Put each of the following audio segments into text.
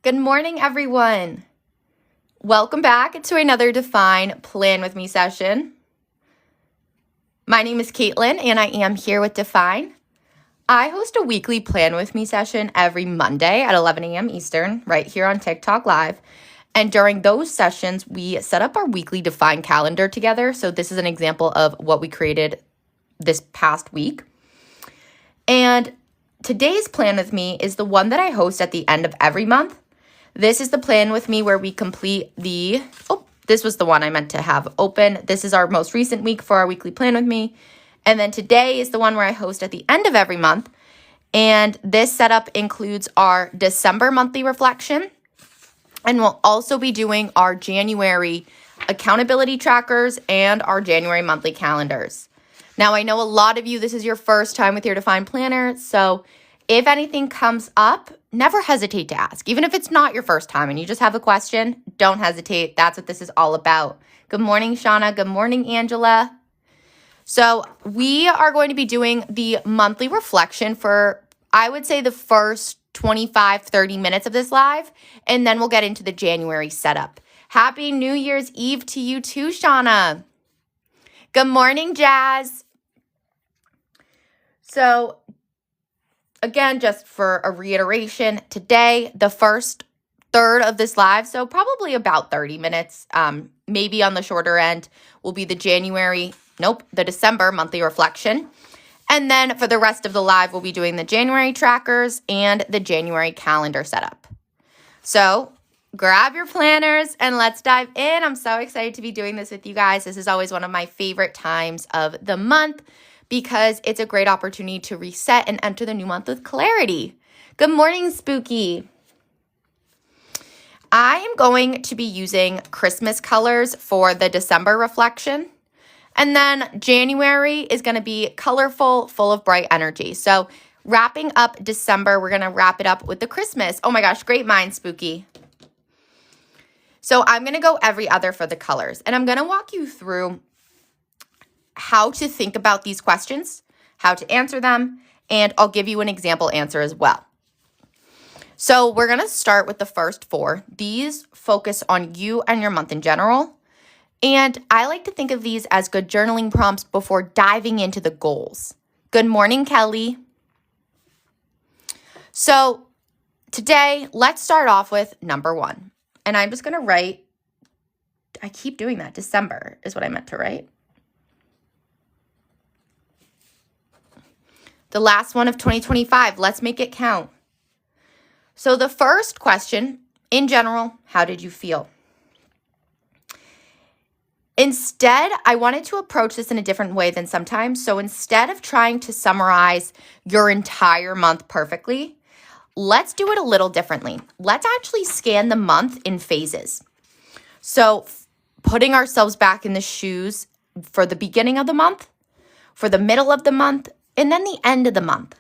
Good morning, everyone. Welcome back to another Define Plan With Me session. My name is Caitlin, and I am here with Define. I host a weekly Plan With Me session every Monday at 11 a.m. Eastern, right here on TikTok Live. And during those sessions, we set up our weekly Define calendar together. So this is an example of what we created this past week. And today's Plan With Me is the one that I host at the end of every month. This is the Plan With Me where we complete this was the one I meant to have open. This is our most recent week for our weekly Plan With Me. And then today is the one where I host at the end of every month. And this setup includes our December monthly reflection. And we'll also be doing our January accountability trackers and our January monthly calendars. Now, I know a lot of you, this is your first time with your Define Planner. So if anything comes up, never hesitate to ask. Even if it's not your first time and you just have a question, don't hesitate. That's what this is all about. Good morning, Shauna. Good morning, Angela. So we are going to be doing the monthly reflection for, I would say, the first 25, 30 minutes of this live, and then we'll get into the January setup. Happy New Year's Eve to you too, Shauna. Good morning, Jazz. So again, just for a reiteration, today, the first third of this live, so probably about 30 minutes, maybe on the shorter end, will be the December monthly reflection. And then for the rest of the live, we'll be doing the January trackers and the January calendar setup. So grab your planners and let's dive in. I'm so excited to be doing this with you guys. This is always one of my favorite times of the month because it's a great opportunity to reset and enter the new month with clarity. Good morning, Spooky. I am going to be using Christmas colors for the December reflection. And then January is going to be colorful, full of bright energy. So wrapping up December, we're going to wrap it up with the Christmas. Oh my gosh, great mind, Spooky. So I'm going to go every other for the colors. And I'm going to walk you through how to think about these questions, how to answer them, and I'll give you an example answer as well. So we're going to start with the first four. These focus on you and your month in general. And I like to think of these as good journaling prompts before diving into the goals. Good morning, Kelly. So today, let's start off with number one. And I'm just going to write, I keep doing that, December is what I meant to write. The last one of 2025, let's make it count. So the first question, in general, how did you feel? Instead, I wanted to approach this in a different way than sometimes. So instead of trying to summarize your entire month perfectly, let's do it a little differently. Let's actually scan the month in phases. So putting ourselves back in the shoes for the beginning of the month, for the middle of the month, and then the end of the month.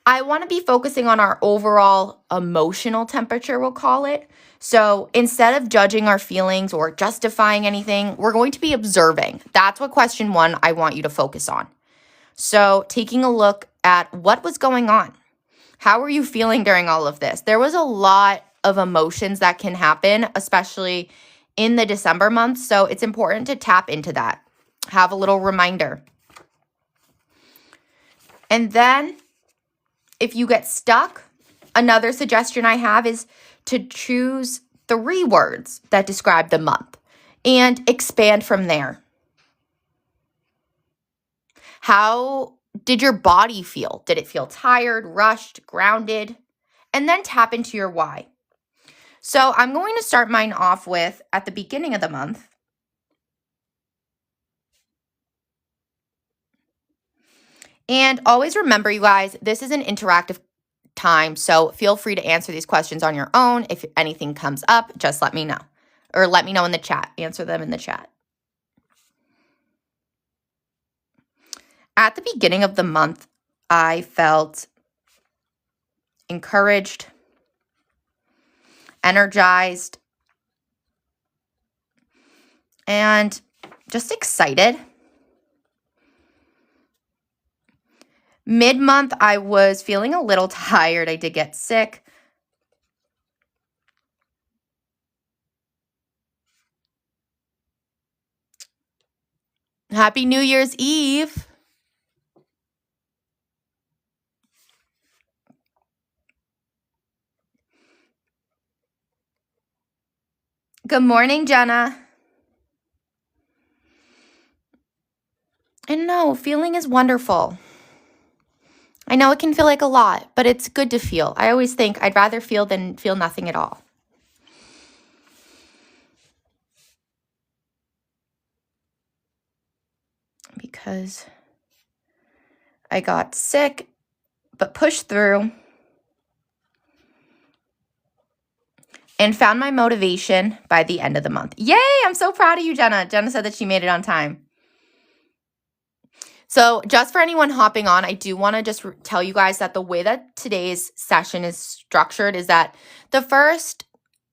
I want to be focusing on our overall emotional temperature, we'll call it. So instead of judging our feelings or justifying anything, we're going to be observing. That's what question one I want you to focus on. So taking a look at what was going on. How were you feeling during all of this? There was a lot of emotions that can happen, especially in the December month. So it's important to tap into that. Have a little reminder. And then if you get stuck, another suggestion I have is to choose 3 words that describe the month and expand from there. How did your body feel? Did it feel tired, rushed, grounded? And then tap into your why. So I'm going to start mine off with at the beginning of the month. And always remember, you guys, this is an interactive time, so feel free to answer these questions on your own. If anything comes up, just let me know. Or let me know in the chat. Answer them in the chat. At the beginning of the month, I felt encouraged, energized, and just excited. Mid-month, I was feeling a little tired. I did get sick. Happy New Year's Eve. Good morning, Jenna. And no, feeling is wonderful. I know it can feel like a lot, but it's good to feel. I always think I'd rather feel than feel nothing at all. Because I got sick, but pushed through and found my motivation by the end of the month. Yay! I'm so proud of you, Jenna. Jenna said that she made it on time. So just for anyone hopping on, I do want to just tell you guys that the way that today's session is structured is that the first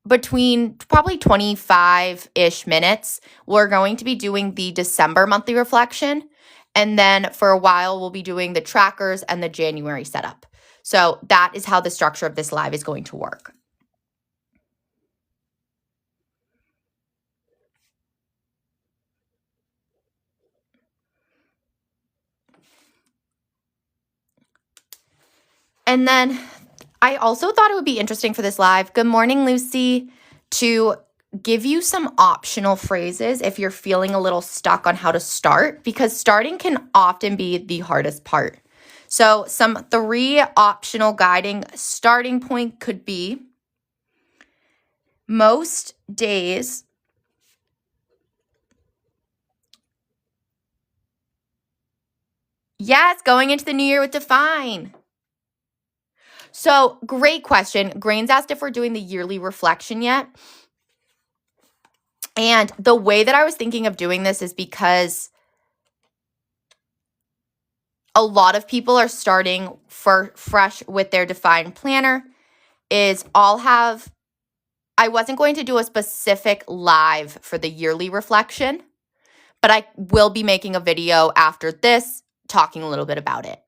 between probably 25-ish minutes, we're going to be doing the December monthly reflection. And then for a while, we'll be doing the trackers and the January setup. So that is how the structure of this live is going to work. And then I also thought it would be interesting for this live, good morning, Lucy, to give you some optional phrases if you're feeling a little stuck on how to start, because starting can often be the hardest part. So some 3 optional guiding starting point could be most days yes, going into the new year with Define. So great question. Grains asked if we're doing the yearly reflection yet. And the way that I was thinking of doing this is because a lot of people are starting fresh with their Define planner. I wasn't going to do a specific live for the yearly reflection, but I will be making a video after this talking a little bit about it,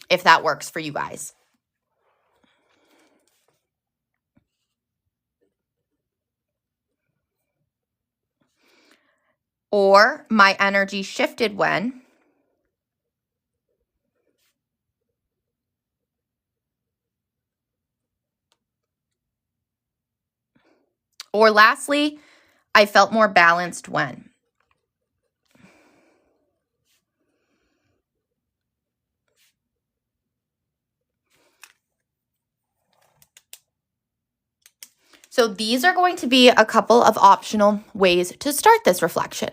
if that works for you guys. Or my energy shifted when. Or lastly, I felt more balanced when. So these are going to be a couple of optional ways to start this reflection.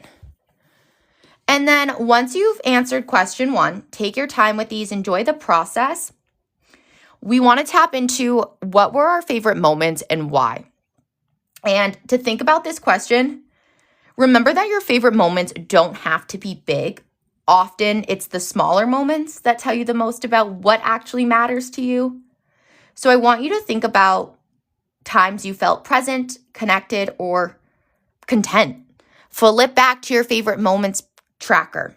And then once you've answered question 1, take your time with these, enjoy the process. We want to tap into what were our favorite moments and why. And to think about this question, remember that your favorite moments don't have to be big. Often it's the smaller moments that tell you the most about what actually matters to you. So I want you to think about times you felt present, connected, or content. Flip back to your favorite moments tracker.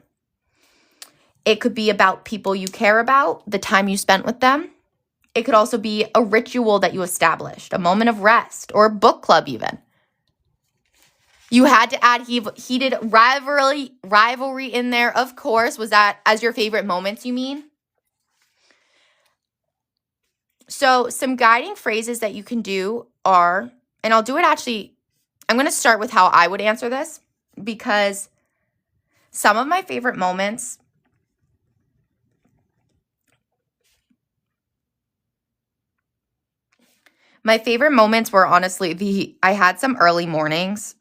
It could be about people you care about, the time you spent with them. It could also be a ritual that you established, a moment of rest, or a book club even. You had to add heated rivalry in there, of course. Was that as your favorite moments, you mean? So some guiding phrases that you can do are, and I'll do it actually, I'm going to start with how I would answer this, because some of my favorite moments were honestly I had some early mornings.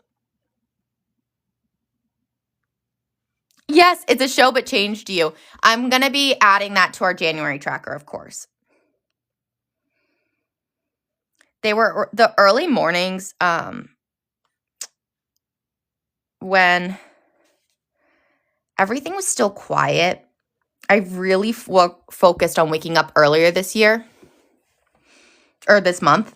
Yes, it's a show, but changed you. I'm going to be adding that to our January tracker, of course. They were the early mornings when everything was still quiet. I really focused on waking up earlier this year, or this month.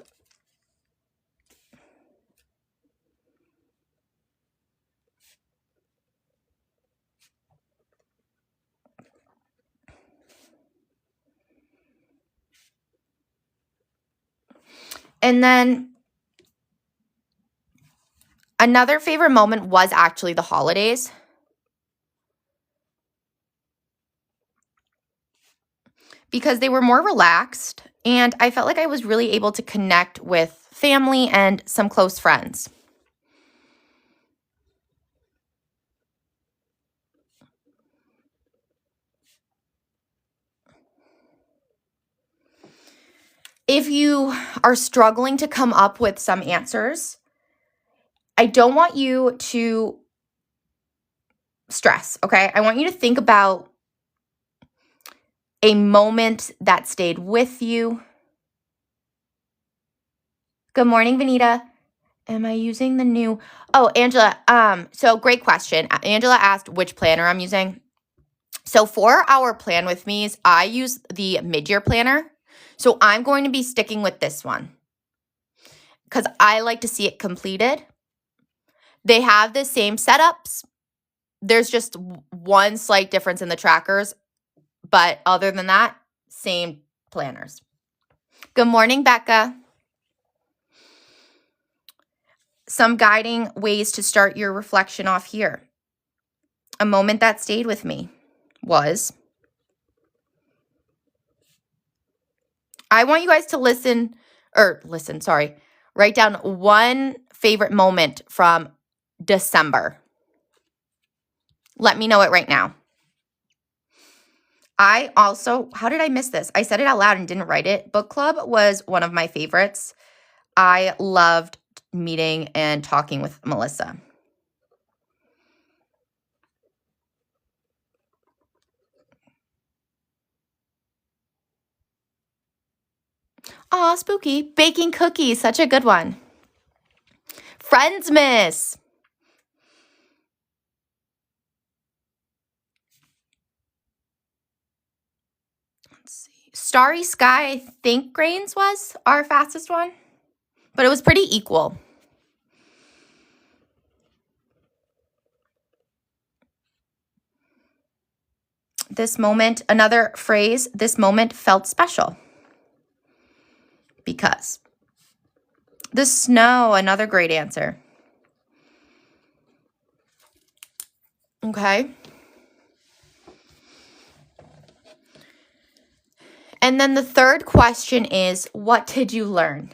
And then another favorite moment was actually the holidays. Because they were more relaxed and I felt like I was really able to connect with family and some close friends. If you are struggling to come up with some answers, I don't want you to stress, okay? I want you to think about a moment that stayed with you. Good morning, Vanita. Am I using the new? Oh, Angela, so great question. Angela asked which planner I'm using. So for our plan with me's, I use the mid-year planner. So I'm going to be sticking with this one because I like to see it completed. They have the same setups. There's just one slight difference in the trackers, but other than that, same planners. Good morning, Becca. Some guiding ways to start your reflection off here. A moment that stayed with me was, I want you guys to write down one favorite moment from December. Let me know it right now. How did I miss this? I said it out loud and didn't write it. Book club was one of my favorites. I loved meeting and talking with Melissa. Aw, spooky. Baking cookies, such a good one. Friendsmas. Let's see. Starry Sky, I think Grains was our fastest one, but it was pretty equal. This moment, another phrase, this moment felt special. Because. The snow, another great answer. Okay. And then the third question is, what did you learn?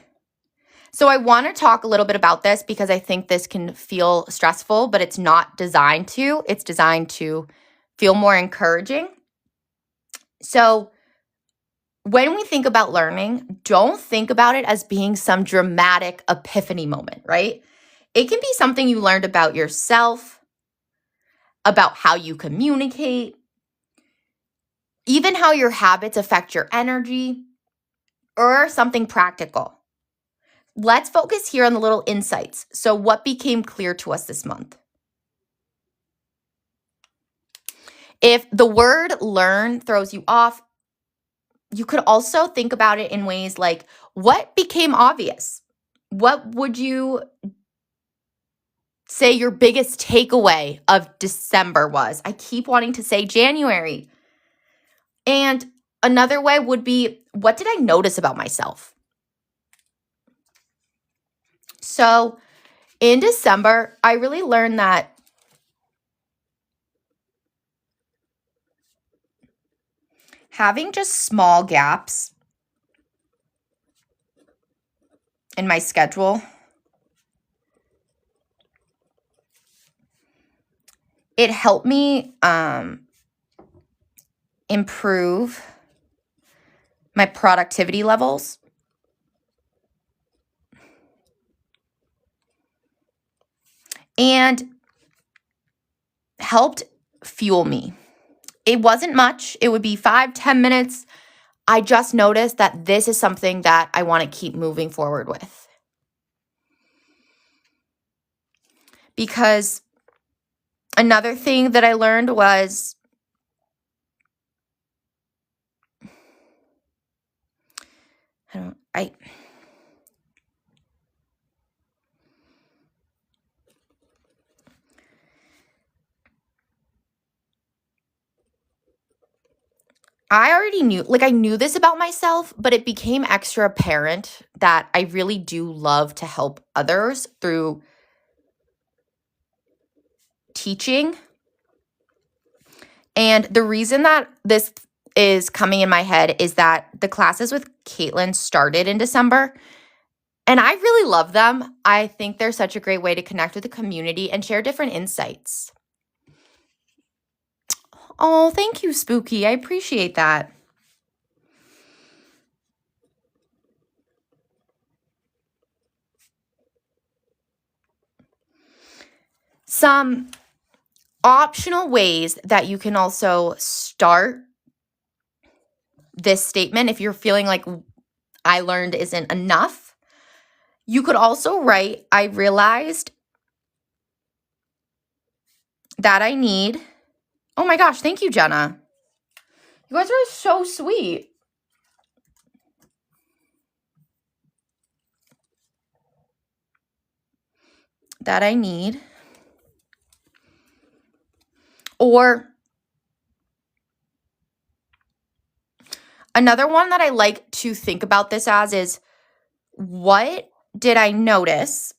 So I want to talk a little bit about this because I think this can feel stressful, but it's not designed to. It's designed to feel more encouraging. So when we think about learning, don't think about it as being some dramatic epiphany moment, right? It can be something you learned about yourself, about how you communicate, even how your habits affect your energy, or something practical. Let's focus here on the little insights. So what became clear to us this month? If the word learn throws you off, you could also think about it in ways like, what became obvious? What would you say your biggest takeaway of December was? I keep wanting to say January. And another way would be, what did I notice about myself? So in December, I really learned that having just small gaps in my schedule, it helped me improve my productivity levels. And helped fuel me. It wasn't much. It would be 5-10 minutes. I just noticed that this is something that I want to keep moving forward with. Because another thing that I learned was I already knew, like I knew this about myself, but it became extra apparent that I really do love to help others through teaching. And the reason that this is coming in my head is that the classes with Caitlin started in December, and I really love them. I think they're such a great way to connect with the community and share different insights. Oh, thank you, Spooky. I appreciate that. Some optional ways that you can also start this statement if you're feeling like I learned isn't enough. You could also write, I realized that I need. Oh my gosh, thank you, Jenna. You guys are so sweet. That I need. Or another one that I like to think about this as is, what did I notice?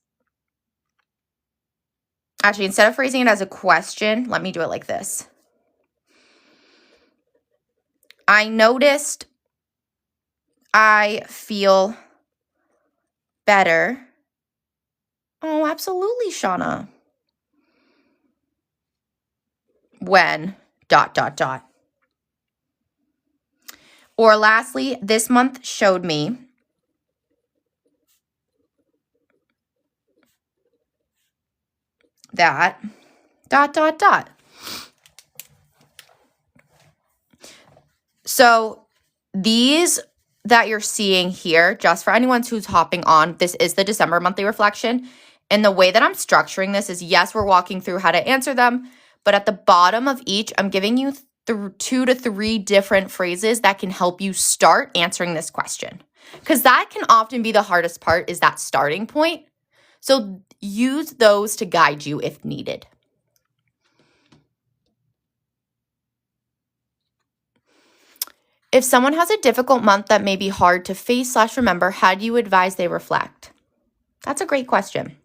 Actually, instead of phrasing it as a question, let me do it like this. I noticed I feel better. Oh, absolutely, Shauna. When ... Or lastly, this month showed me that ... So these that you're seeing here, just for anyone who's hopping on, this is the December monthly reflection. And the way that I'm structuring this is, yes, we're walking through how to answer them, but at the bottom of each, I'm giving you 2 to 3 different phrases that can help you start answering this question. Because that can often be the hardest part, is that starting point. So use those to guide you if needed. If someone has a difficult month that may be hard to face / remember, how do you advise they reflect? That's a great question.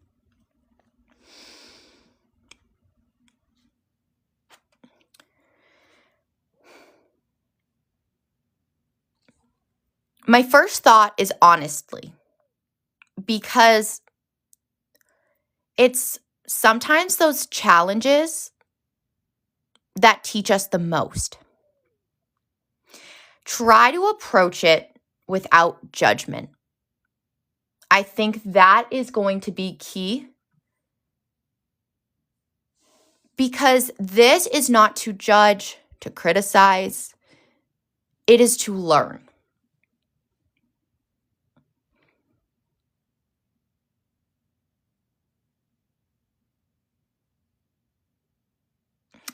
My first thought is honestly, because it's sometimes those challenges that teach us the most. Try to approach it without judgment. I think that is going to be key, because this is not to judge, to criticize. It is to learn.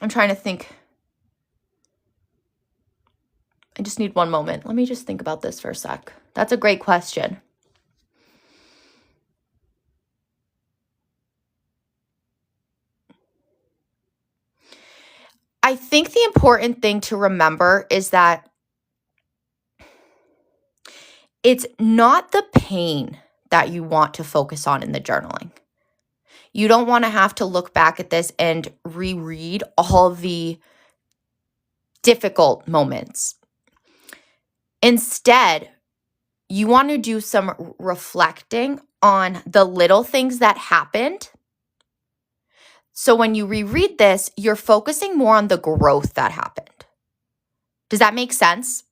I'm trying to think. I just need one moment. Let me just think about this for a sec. That's a great question. I think the important thing to remember is that it's not the pain that you want to focus on in the journaling. You don't want to have to look back at this and reread all the difficult moments. Instead, you want to do some reflecting on the little things that happened. So when you reread this, you're focusing more on the growth that happened. Does that make sense?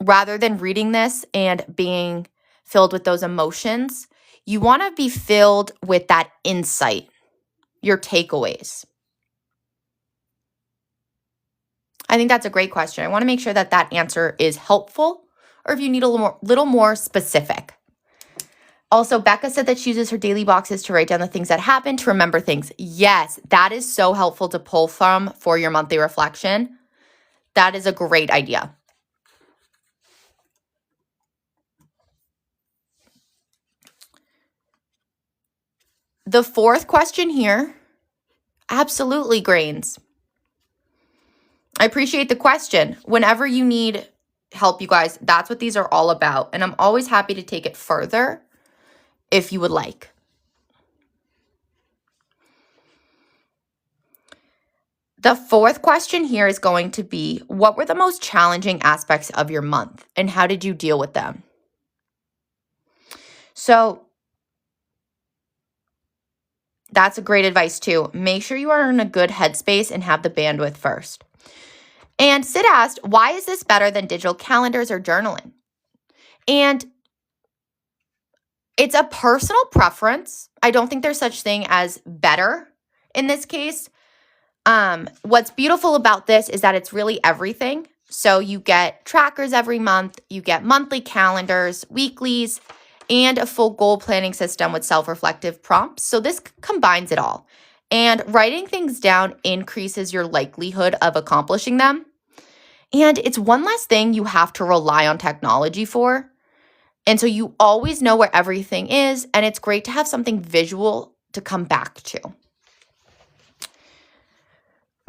Rather than reading this and being filled with those emotions, you want to be filled with that insight, your takeaways. I think that's a great question. I want to make sure that that answer is helpful, or if you need a little more specific. Also, Becca said that she uses her daily boxes to write down the things that happened, to remember things. Yes, that is so helpful to pull from for your monthly reflection. That is a great idea. The fourth question here, absolutely, Grains. I appreciate the question. Whenever you need help, you guys, that's what these are all about. And I'm always happy to take it further if you would like. The fourth question here is going to be, what were the most challenging aspects of your month and how did you deal with them? So that's a great advice too. Make sure you are in a good headspace and have the bandwidth first. And Sid asked, why is this better than digital calendars or journaling? And it's a personal preference. I don't think there's such thing as better in this case. What's beautiful about this is that it's really everything. So you get trackers every month, you get monthly calendars, weeklies, and a full goal planning system with self-reflective prompts. So this combines it all. And writing things down increases your likelihood of accomplishing them. And it's one less thing you have to rely on technology for. And so you always know where everything is, and it's great to have something visual to come back to.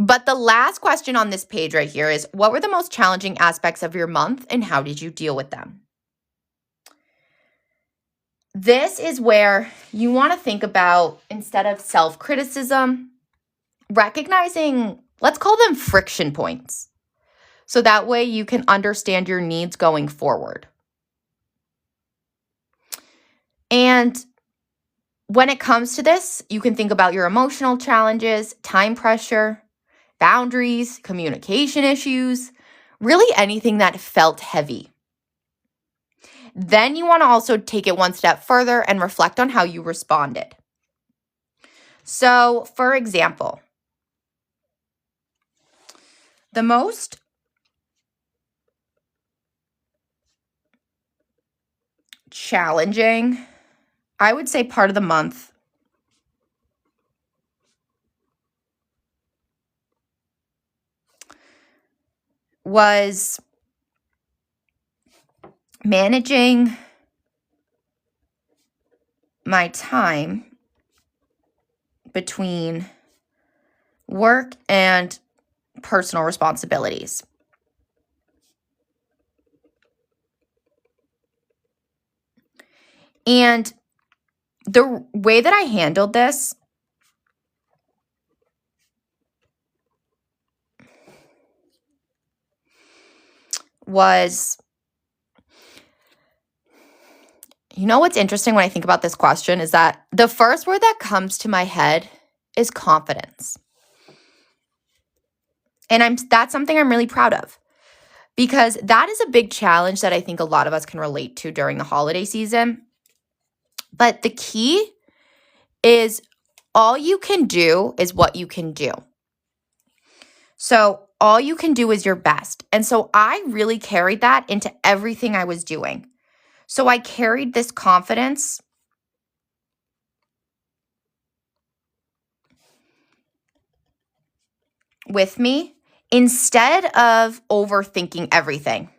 But the last question on this page right here is, what were the most challenging aspects of your month and how did you deal with them? This is where you want to think about, instead of self-criticism, recognizing, let's call them friction points. So that way you can understand your needs going forward. And when it comes to this, you can think about your emotional challenges, time pressure, boundaries, communication issues, really anything that felt heavy. Then you want to also take it one step further and reflect on how you responded. So, for example, the most challenging, I would say, part of the month was managing my time between work and personal responsibilities. And the way that I handled this was, you know what's interesting when I think about this question is that the first word that comes to my head is confidence. And that's something I'm really proud of, because that is a big challenge that I think a lot of us can relate to during the holiday season. But the key is all you can do is what you can do. So all you can do is your best. And so I really carried that into everything I was doing. So I carried this confidence with me instead of overthinking everything.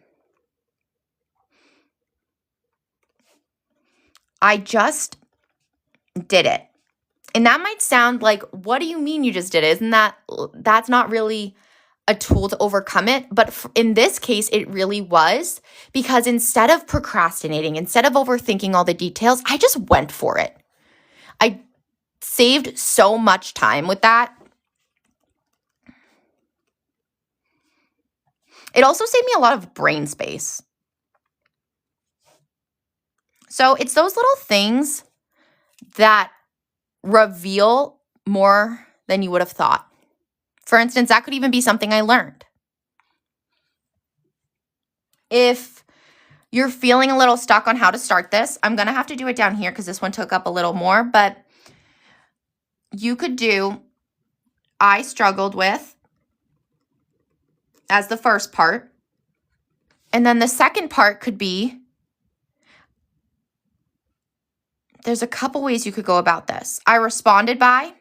I just did it. And that might sound like, what do you mean you just did it? That's not really a tool to overcome it. But in this case, it really was, because instead of procrastinating, instead of overthinking all the details, I just went for it. I saved so much time with that. It also saved me a lot of brain space. So it's those little things that reveal more than you would have thought. For instance, that could even be something I learned. If you're feeling a little stuck on how to start this, I'm going to have to do it down here because this one took up a little more, but you could do, I struggled with, as the first part. And then the second part could be, there's a couple ways you could go about this. I responded by,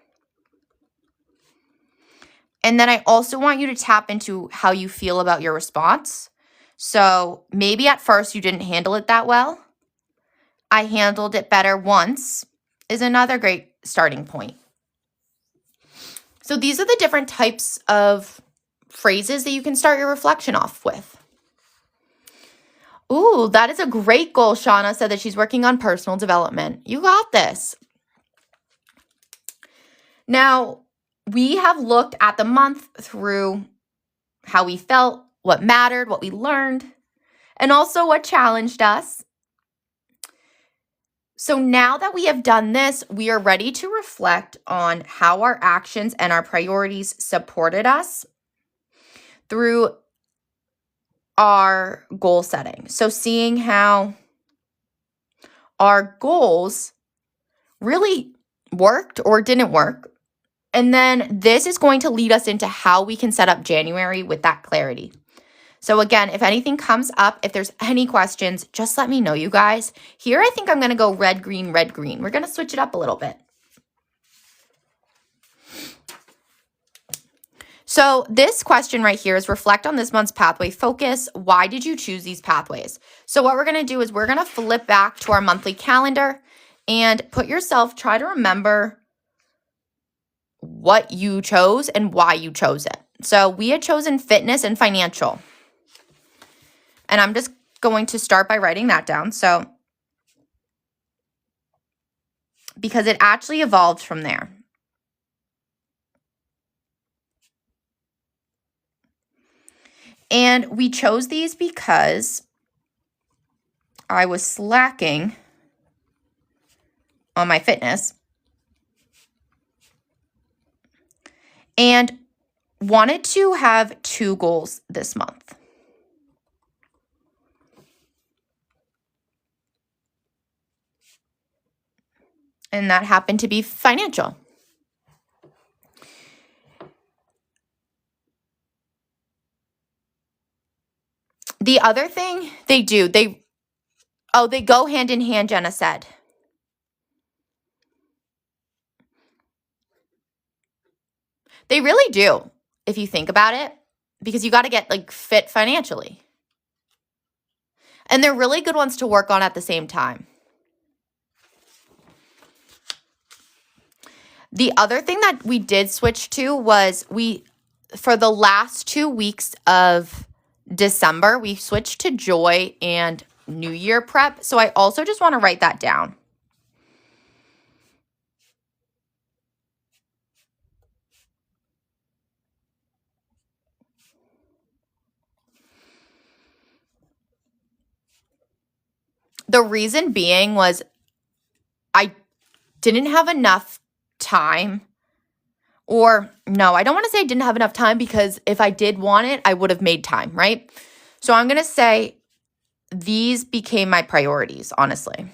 and then I also want you to tap into how you feel about your response. So maybe at first you didn't handle it that well. I handled it better once is another great starting point. So these are the different types of phrases that you can start your reflection off with. Ooh, that is a great goal. Shauna said that she's working on personal development. You got this. Now, we have looked at the month through how we felt, what mattered, what we learned, and also what challenged us. So now that we have done this, we are ready to reflect on how our actions and our priorities supported us through our goal setting. So seeing how our goals really worked or didn't work. And then this is going to lead us into how we can set up January with that clarity. So again, if anything comes up, if there's any questions, just let me know, you guys. Here, I think I'm going to go red, green, red, green. We're going to switch it up a little bit. So this question right here is reflect on this month's pathway focus. Why did you choose these pathways? So what we're going to do is we're going to flip back to our monthly calendar and try to remember what you chose and why you chose it. So we had chosen fitness and financial. And I'm just going to start by writing that down. So, because it actually evolved from there. And we chose these because I was slacking on my fitness and wanted to have 2 goals this month. And that happened to be financial. The other thing they do, they go hand in hand, Jenna said. They really do, if you think about it, because you got to get like fit financially. And they're really good ones to work on at the same time. The other thing that we did switch to was for the last 2 weeks of December, we switched to joy and New Year prep. So I also just want to write that down. The reason being was I didn't have enough time. Or no, I don't want to say I didn't have enough time, because if I did want it, I would have made time, right? So I'm going to say these became my priorities, honestly.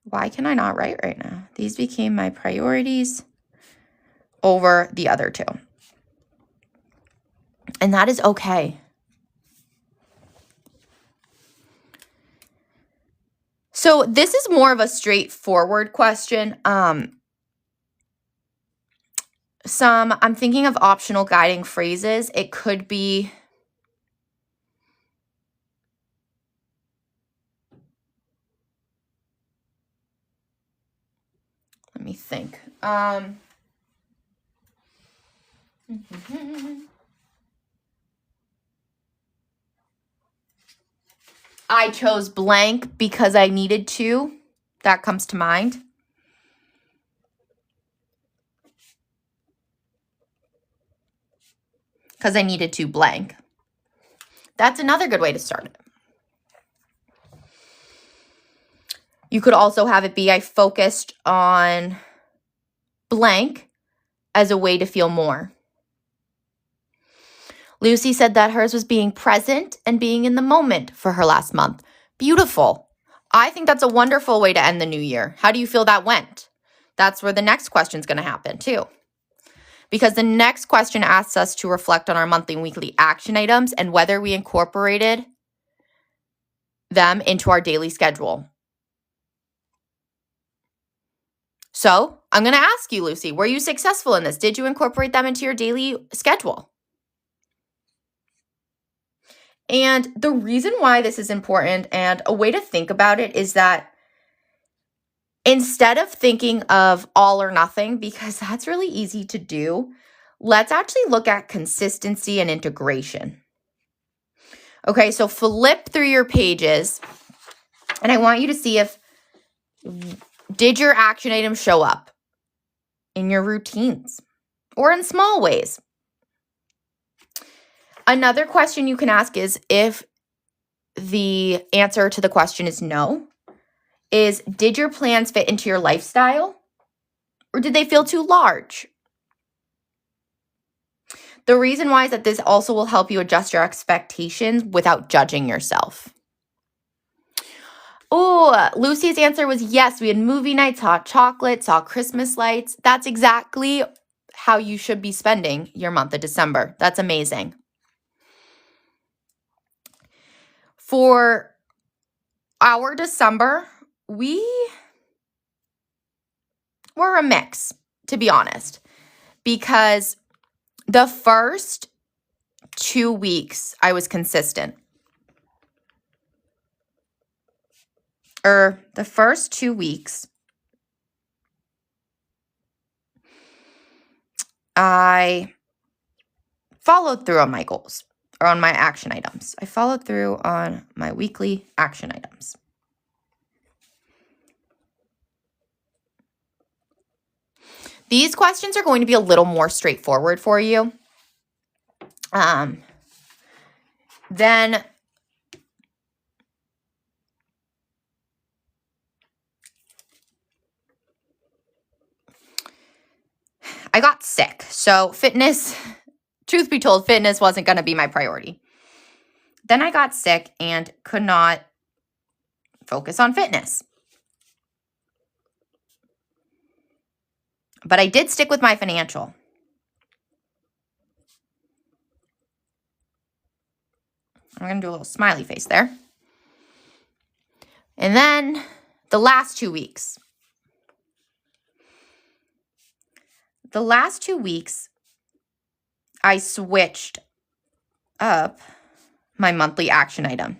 Why can I not write right now? These became my priorities over the other 2. And that is okay. So this is more of a straightforward question. I'm thinking of optional guiding phrases. It could be, let me think. I chose blank because I needed to. That comes to mind. Because I needed to blank. That's another good way to start it. You could also have it be I focused on blank as a way to feel more. Lucy said that hers was being present and being in the moment for her last month. Beautiful. I think that's a wonderful way to end the new year. How do you feel that went? That's where the next question is going to happen too. Because the next question asks us to reflect on our monthly and weekly action items and whether we incorporated them into our daily schedule. So I'm going to ask you, Lucy, were you successful in this? Did you incorporate them into your daily schedule? And the reason why this is important and a way to think about it is that Instead of thinking of all or nothing, because that's really easy to do, let's actually look at consistency and integration. Okay, so flip through your pages, and I want you to see if, did your action items show up in your routines or in small ways? Another question you can ask is, if the answer to the question is no, is did your plans fit into your lifestyle or did they feel too large? The reason why is that this also will help you adjust your expectations without judging yourself. Oh, Lucy's answer was yes. We had movie nights, hot chocolate, saw Christmas lights. That's exactly how you should be spending your month of December. That's amazing. For our December, we were a mix, to be honest, because the first 2 weeks I was consistent. The first 2 weeks, I followed through on my goals or on my action items. I followed through on my weekly action items. These questions are going to be a little more straightforward for you. Then I got sick. So fitness, truth be told, fitness wasn't going to be my priority. Then I got sick and could not focus on fitness. But I did stick with my financial. I'm going to do a little smiley face there. And then the last 2 weeks. The last 2 weeks, I switched up my monthly action item.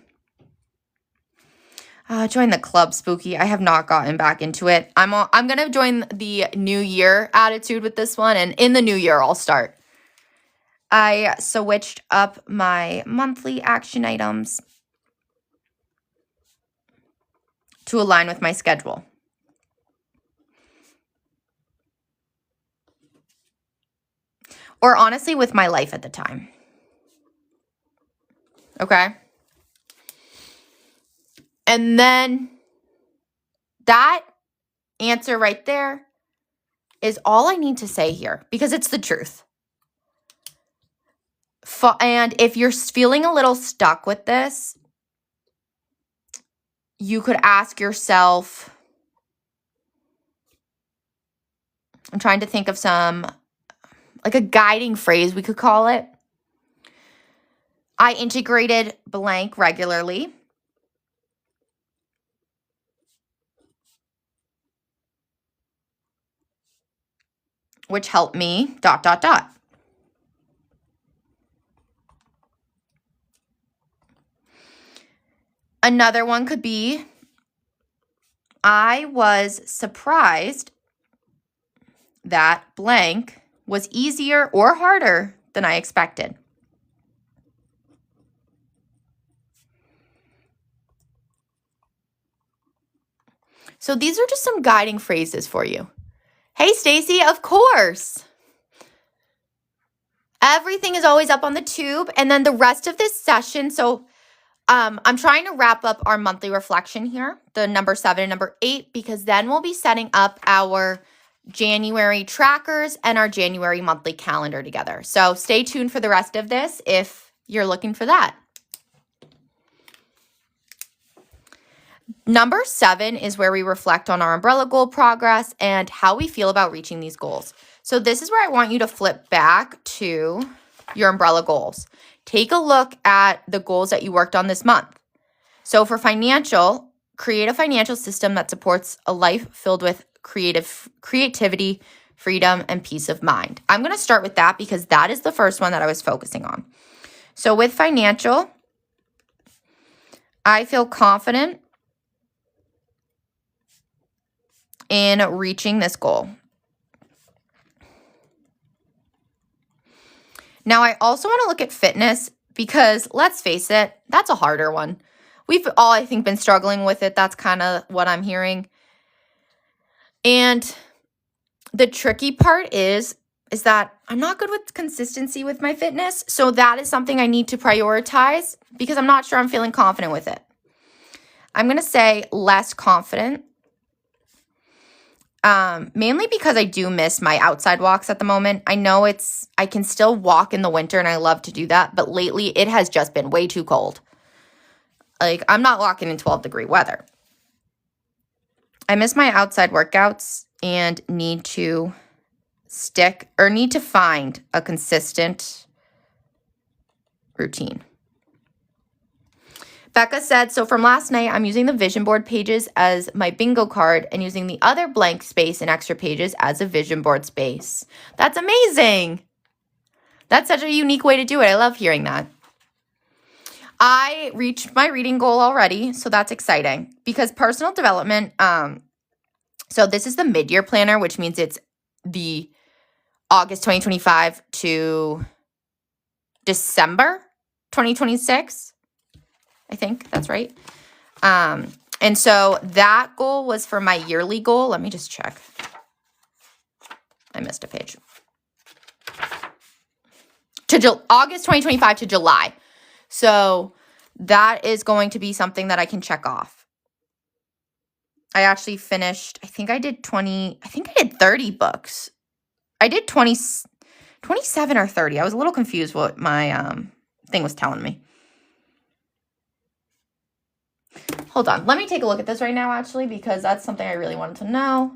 Join the club, Spooky. I have not gotten back into it. I'm going to join the new year attitude with this one, and in the new year, I'll start. I switched up my monthly action items to align with my schedule. Or honestly, with my life at the time. Okay? And then that answer right there is all I need to say here because it's the truth. And if you're feeling a little stuck with this, you could ask yourself, I'm trying to think of some, like a guiding phrase we could call it. I integrated blank regularly. Which helped me ... Another one could be, I was surprised that blank was easier or harder than I expected. So these are just some guiding phrases for you. Hey, Stacy, of course. Everything is always up on the tube. And then the rest of this session, so I'm trying to wrap up our monthly reflection here, the number 7 and number 8, because then we'll be setting up our January trackers and our January monthly calendar together. So stay tuned for the rest of this if you're looking for that. Number 7 is where we reflect on our umbrella goal progress and how we feel about reaching these goals. So this is where I want you to flip back to your umbrella goals. Take a look at the goals that you worked on this month. So for financial, create a financial system that supports a life filled with creativity, freedom, and peace of mind. I'm going to start with that because that is the first one that I was focusing on. So with financial, I feel confident in reaching this goal. Now, I also want to look at fitness because let's face it, that's a harder one. We've all, I think, been struggling with it. That's kind of what I'm hearing. And the tricky part is that I'm not good with consistency with my fitness. So that is something I need to prioritize because I'm not sure I'm feeling confident with it. I'm going to say less confident. Mainly because I do miss my outside walks at the moment. I know I can still walk in the winter and I love to do that, but lately it has just been way too cold. Like, I'm not walking in 12-degree weather. I miss my outside workouts and need to find a consistent routine. Becca said, so from last night, I'm using the vision board pages as my bingo card and using the other blank space and extra pages as a vision board space. That's amazing. That's such a unique way to do it. I love hearing that. I reached my reading goal already, so that's exciting because personal development, so this is the mid-year planner, which means it's the August 2025 to December 2026. I think that's right. And so that goal was for my yearly goal. Let me just check. I missed a page. To August 2025 to July. So that is going to be something that I can check off. I actually finished, I think I did 30 books. I did 27 or 30. I was a little confused what my thing was telling me. Hold on. Let me take a look at this right now, actually, because that's something I really wanted to know.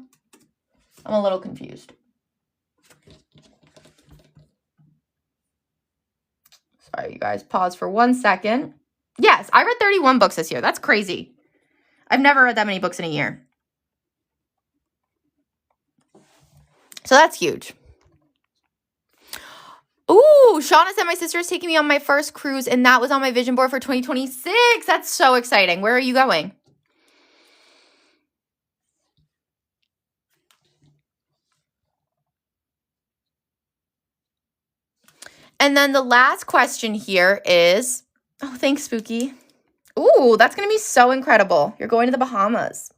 I'm a little confused. Sorry, you guys. Pause for 1 second. Yes, I read 31 books this year. That's crazy. I've never read that many books in a year. So that's huge. Ooh, Shauna said my sister is taking me on my first cruise, and that was on my vision board for 2026. That's so exciting. Where are you going? And then the last question here is, oh, thanks, Spooky. Ooh, that's going to be so incredible. You're going to the Bahamas.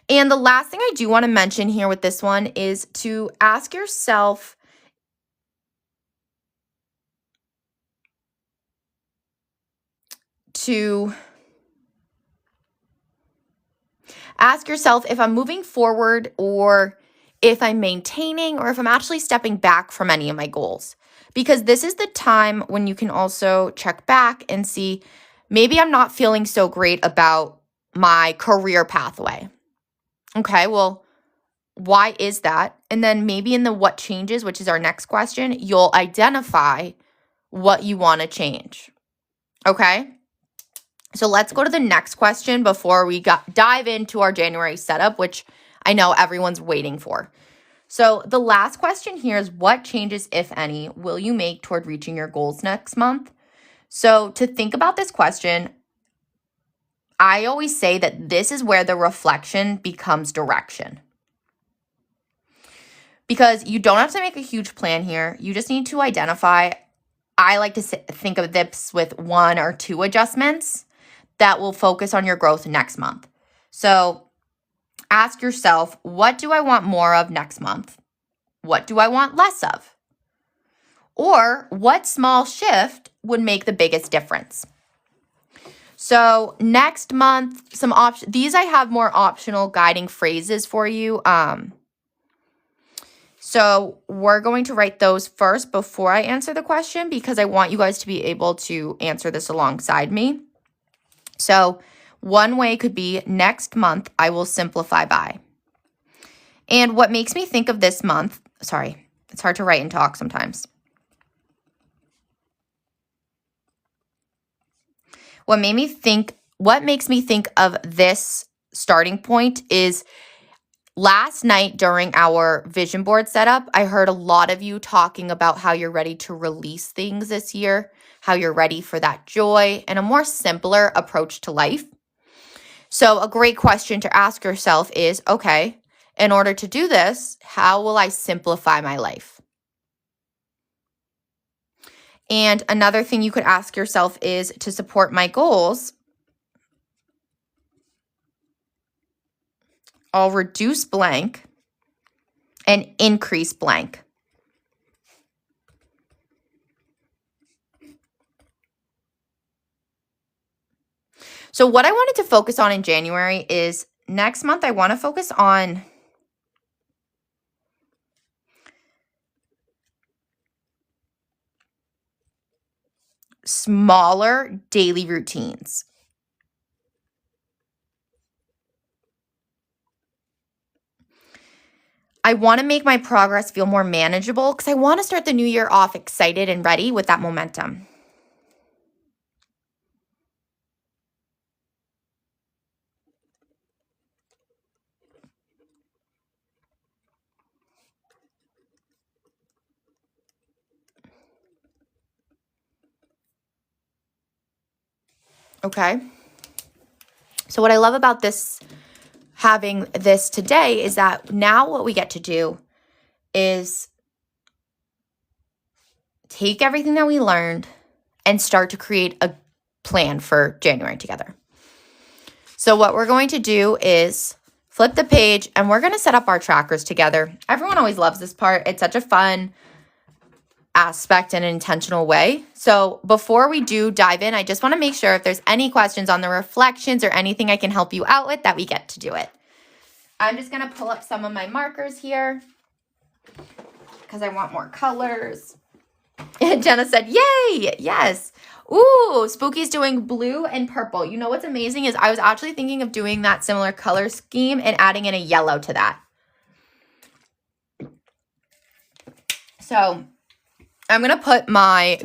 And the last thing I do want to mention here with this one is to ask yourself, if I'm moving forward or if I'm maintaining or if I'm actually stepping back from any of my goals. Because this is the time when you can also check back and see, maybe I'm not feeling so great about my career pathway. Okay, well, why is that? And then maybe in the what changes, which is our next question, you'll identify what you want to change. Okay? So let's go to the next question before we dive into our January setup, which I know everyone's waiting for. So the last question here is, what changes, if any, will you make toward reaching your goals next month? So to think about this question, I always say that this is where the reflection becomes direction. Because you don't have to make a huge plan here. You just need to identify. I like to think of this with 1 or 2 adjustments that will focus on your growth next month. So ask yourself, what do I want more of next month? What do I want less of? Or what small shift would make the biggest difference? So next month, some options. These I have more optional guiding phrases for you. So we're going to write those first before I answer the question because I want you guys to be able to answer this alongside me. So one way could be, next month, I will simplify by. And what makes me think of this month, sorry, it's hard to write and talk sometimes. What makes me think of this starting point is last night during our vision board setup, I heard a lot of you talking about how you're ready to release things this year, how you're ready for that joy and a more simpler approach to life. So a great question to ask yourself is, okay, in order to do this, how will I simplify my life? And another thing you could ask yourself is, to support my goals, I'll reduce blank and increase blank. So what I wanted to focus on in January is, next month I want to focus on smaller daily routines. I want to make my progress feel more manageable because I want to start the new year off excited and ready with that momentum. Okay. So what I love about this, having this today, is that now what we get to do is take everything that we learned and start to create a plan for January together. So what we're going to do is flip the page and we're going to set up our trackers together. Everyone always loves this part. It's such a fun aspect in an intentional way. So before we do dive in, I just want to make sure if there's any questions on the reflections or anything I can help you out with, that we get to do it. I'm just going to pull up some of my markers here because I want more colors. Jenna said, yay, yes. Ooh, Spooky's doing blue and purple. You know what's amazing is I was actually thinking of doing that similar color scheme and adding in a yellow to that. So I'm going to put my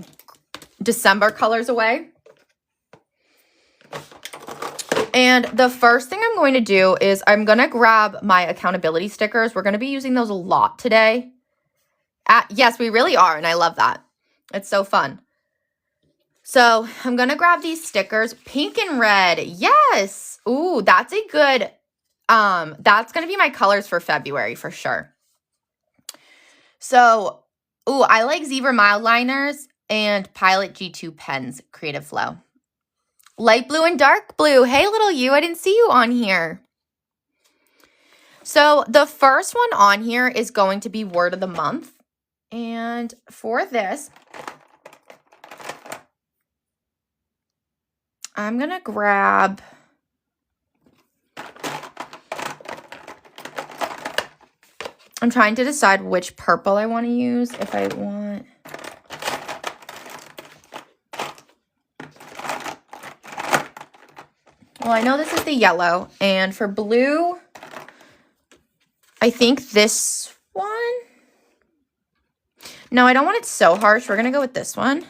December colors away. And the first thing I'm going to do is I'm going to grab my accountability stickers. We're going to be using those a lot today. Yes, we really are, and I love that. It's so fun. So I'm going to grab these stickers, pink and red. Yes. Ooh, that's a good, that's going to be my colors for February for sure. So, ooh, I like Zebra Mild Liners and Pilot G2 pens, Creative Flow. Light blue and dark blue. Hey, little you, I didn't see you on here. So the first one on here is going to be word of the month. And for this, I'm going to grab I'm trying to decide which purple I want to use. If I want well, I know this is the yellow, and for blue, I think this one. No, I don't want it so harsh. We're going to go with this one.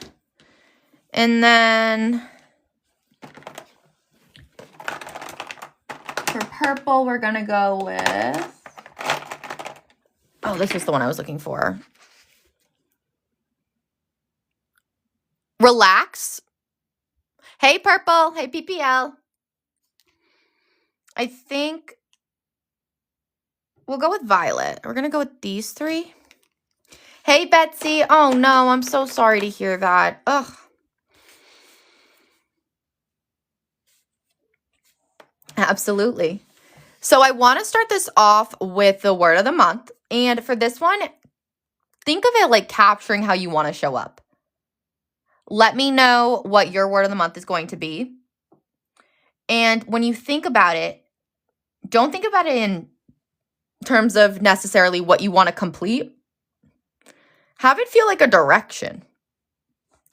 And then for purple, we're going to go with, oh, this is the one I was looking for. Relax. Hey, purple. Hey, PPL. I think we'll go with violet. We're going to go with these three. Hey, Betsy. Oh, no, I'm so sorry to hear that. Ugh. Absolutely. So I want to start this off with the word of the month. And for this one, think of it like capturing how you want to show up. Let me know what your word of the month is going to be. And when you think about it, don't think about it in terms of necessarily what you want to complete. Have it feel like a direction.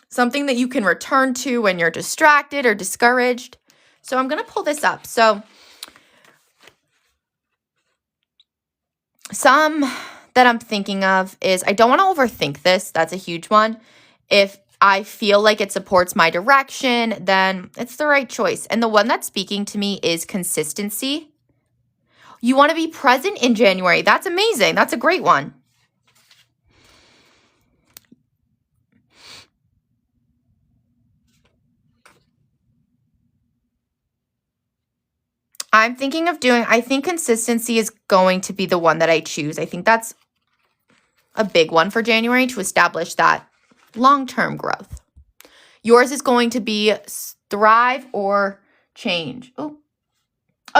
Something that you can return to when you're distracted or discouraged. So I'm going to pull this up. So some that I'm thinking of is, I don't want to overthink this. That's a huge one. If I feel like it supports my direction, then it's the right choice. And the one that's speaking to me is consistency. You want to be present in January. That's amazing. That's a great one. I'm thinking of doing, I think consistency is going to be the one that I choose. I think that's a big one for January to establish that long-term growth. Yours is going to be thrive or change. Oh,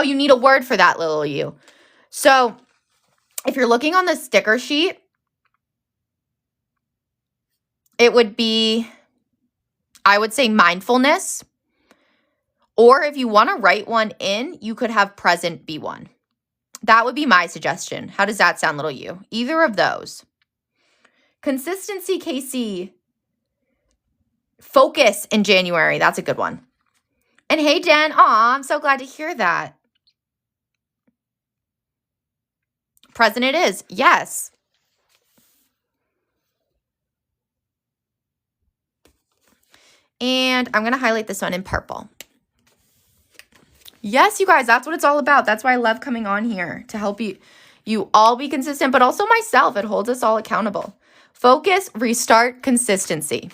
you need a word for that, little you. So if you're looking on the sticker sheet, it would be, I would say, mindfulness. Or if you want to write one in, you could have present be one. That would be my suggestion. How does that sound, little you? Either of those. Consistency, Casey. Focus in January. That's a good one. And hey, Jen. Aw, I'm so glad to hear that. Present it is. Yes. And I'm going to highlight this one in purple. Yes, you guys, that's what it's all about. That's why I love coming on here, to help you all be consistent, but also myself. It holds us all accountable. Focus, restart, consistency.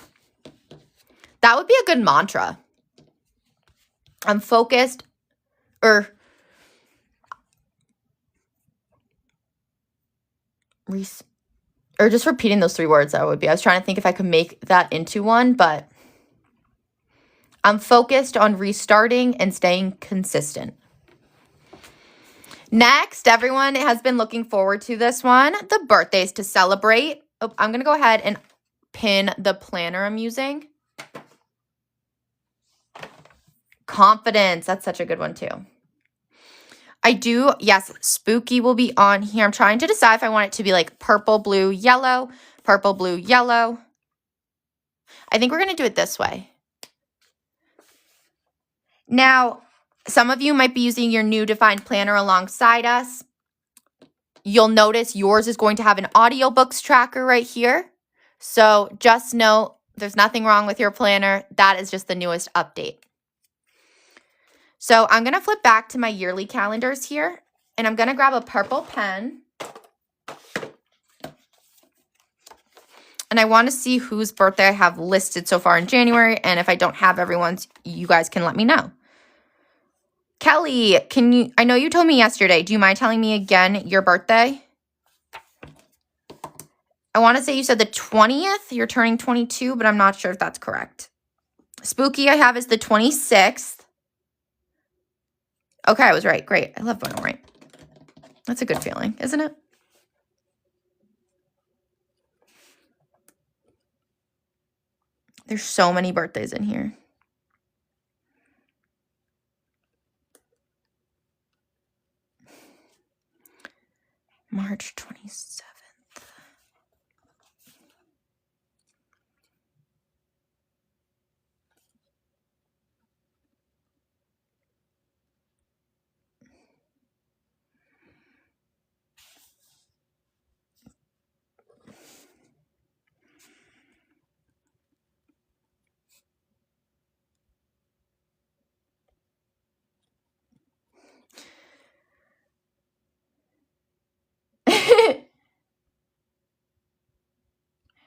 That would be a good mantra. I'm focused, or just repeating those 3 words, that would be. I was trying to think if I could make that into one, but I'm focused on restarting and staying consistent. Next, everyone has been looking forward to this one, the birthdays to celebrate. Oh, I'm going to go ahead and pin the planner I'm using. Confidence. That's such a good one too. Yes, spooky will be on here. I'm trying to decide if I want it to be like purple, blue, yellow, purple, blue, yellow. I think we're going to do it this way. Now, some of you might be using your new defined planner alongside us. You'll notice yours is going to have an audiobooks tracker right here. So just know there's nothing wrong with your planner. That is just the newest update. So I'm going to flip back to my yearly calendars here, and I'm going to grab a purple pen. And I want to see whose birthday I have listed so far in January, and if I don't have everyone's, you guys can let me know. Kelly, I know you told me yesterday. Do you mind telling me again your birthday? I want to say you said the 20th. You're turning 22, but I'm not sure if that's correct. Spooky I have is the 26th. Okay, I was right. Great. I love when I'm right. That's a good feeling, isn't it? There's so many birthdays in here. March 27th.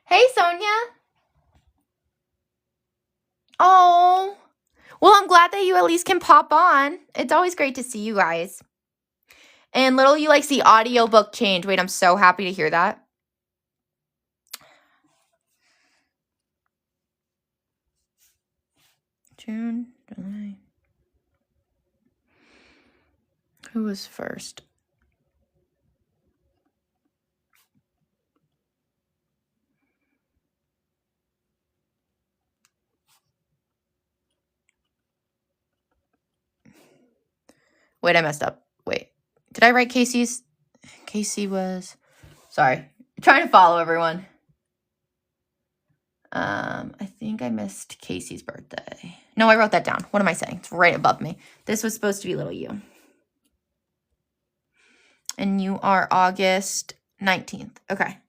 Hey, Sonia. Oh, well, I'm glad that you at least can pop on. It's always great to see you guys. And little you likes the audiobook change. Wait, I'm so happy to hear that. June, July. Who was first? Wait, I messed up. Wait, did I write Casey's? Casey was, sorry. I'm trying to follow everyone. I think I missed Casey's birthday. No, I wrote that down. What am I saying? It's right above me. This was supposed to be little you. And you are August 19th. Okay.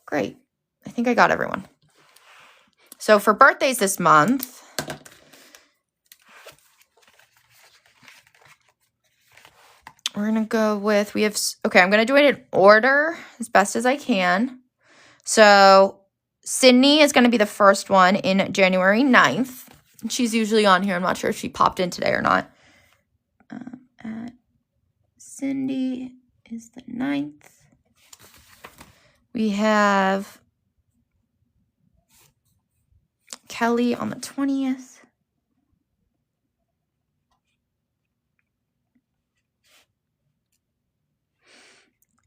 Great. I think I got everyone. So for birthdays this month, we're going to go with, I'm going to do it in order as best as I can. So Sydney is going to be the first one in January 9th. She's usually on here. I'm not sure if she popped in today or not. at Cindy is the 9th. We have Kelly on the 20th.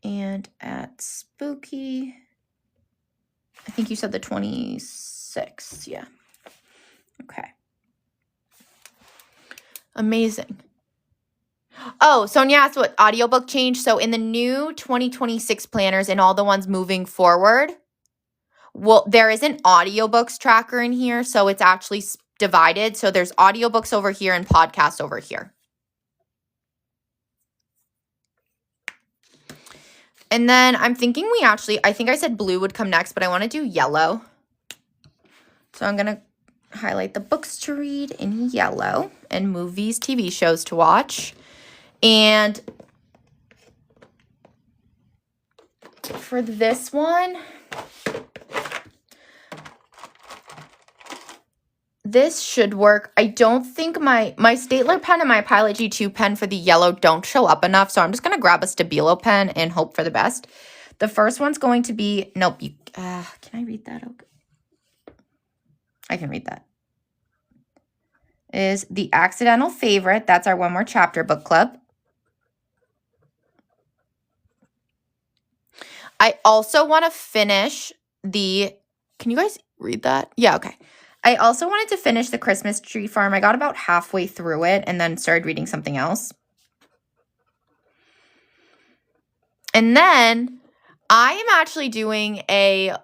And at Spooky, I think you said the 26th. Yeah. Okay. Amazing. Oh, Sonia asked what audiobook changed. So in the new 2026 planners and all the ones moving forward, well, there is an audiobooks tracker in here. So it's actually divided. So there's audiobooks over here and podcasts over here. And then I'm thinking I think I said blue would come next, but I want to do yellow. So I'm going to highlight the books to read in yellow and movies, TV shows to watch. And for this one, this should work. I don't think my Stapler pen and my Pilot G2 pen for the yellow don't show up enough, so I'm just going to grab a Stabilo pen and hope for the best. The first one's going to be, nope, can I read that? Okay. I can read that. Is The Accidental Favorite. That's our One More Chapter book club. I also want to finish can you guys read that? Yeah, okay. I also wanted to finish The Christmas Tree Farm. I got about halfway through it and then started reading something else. And then I am actually doing I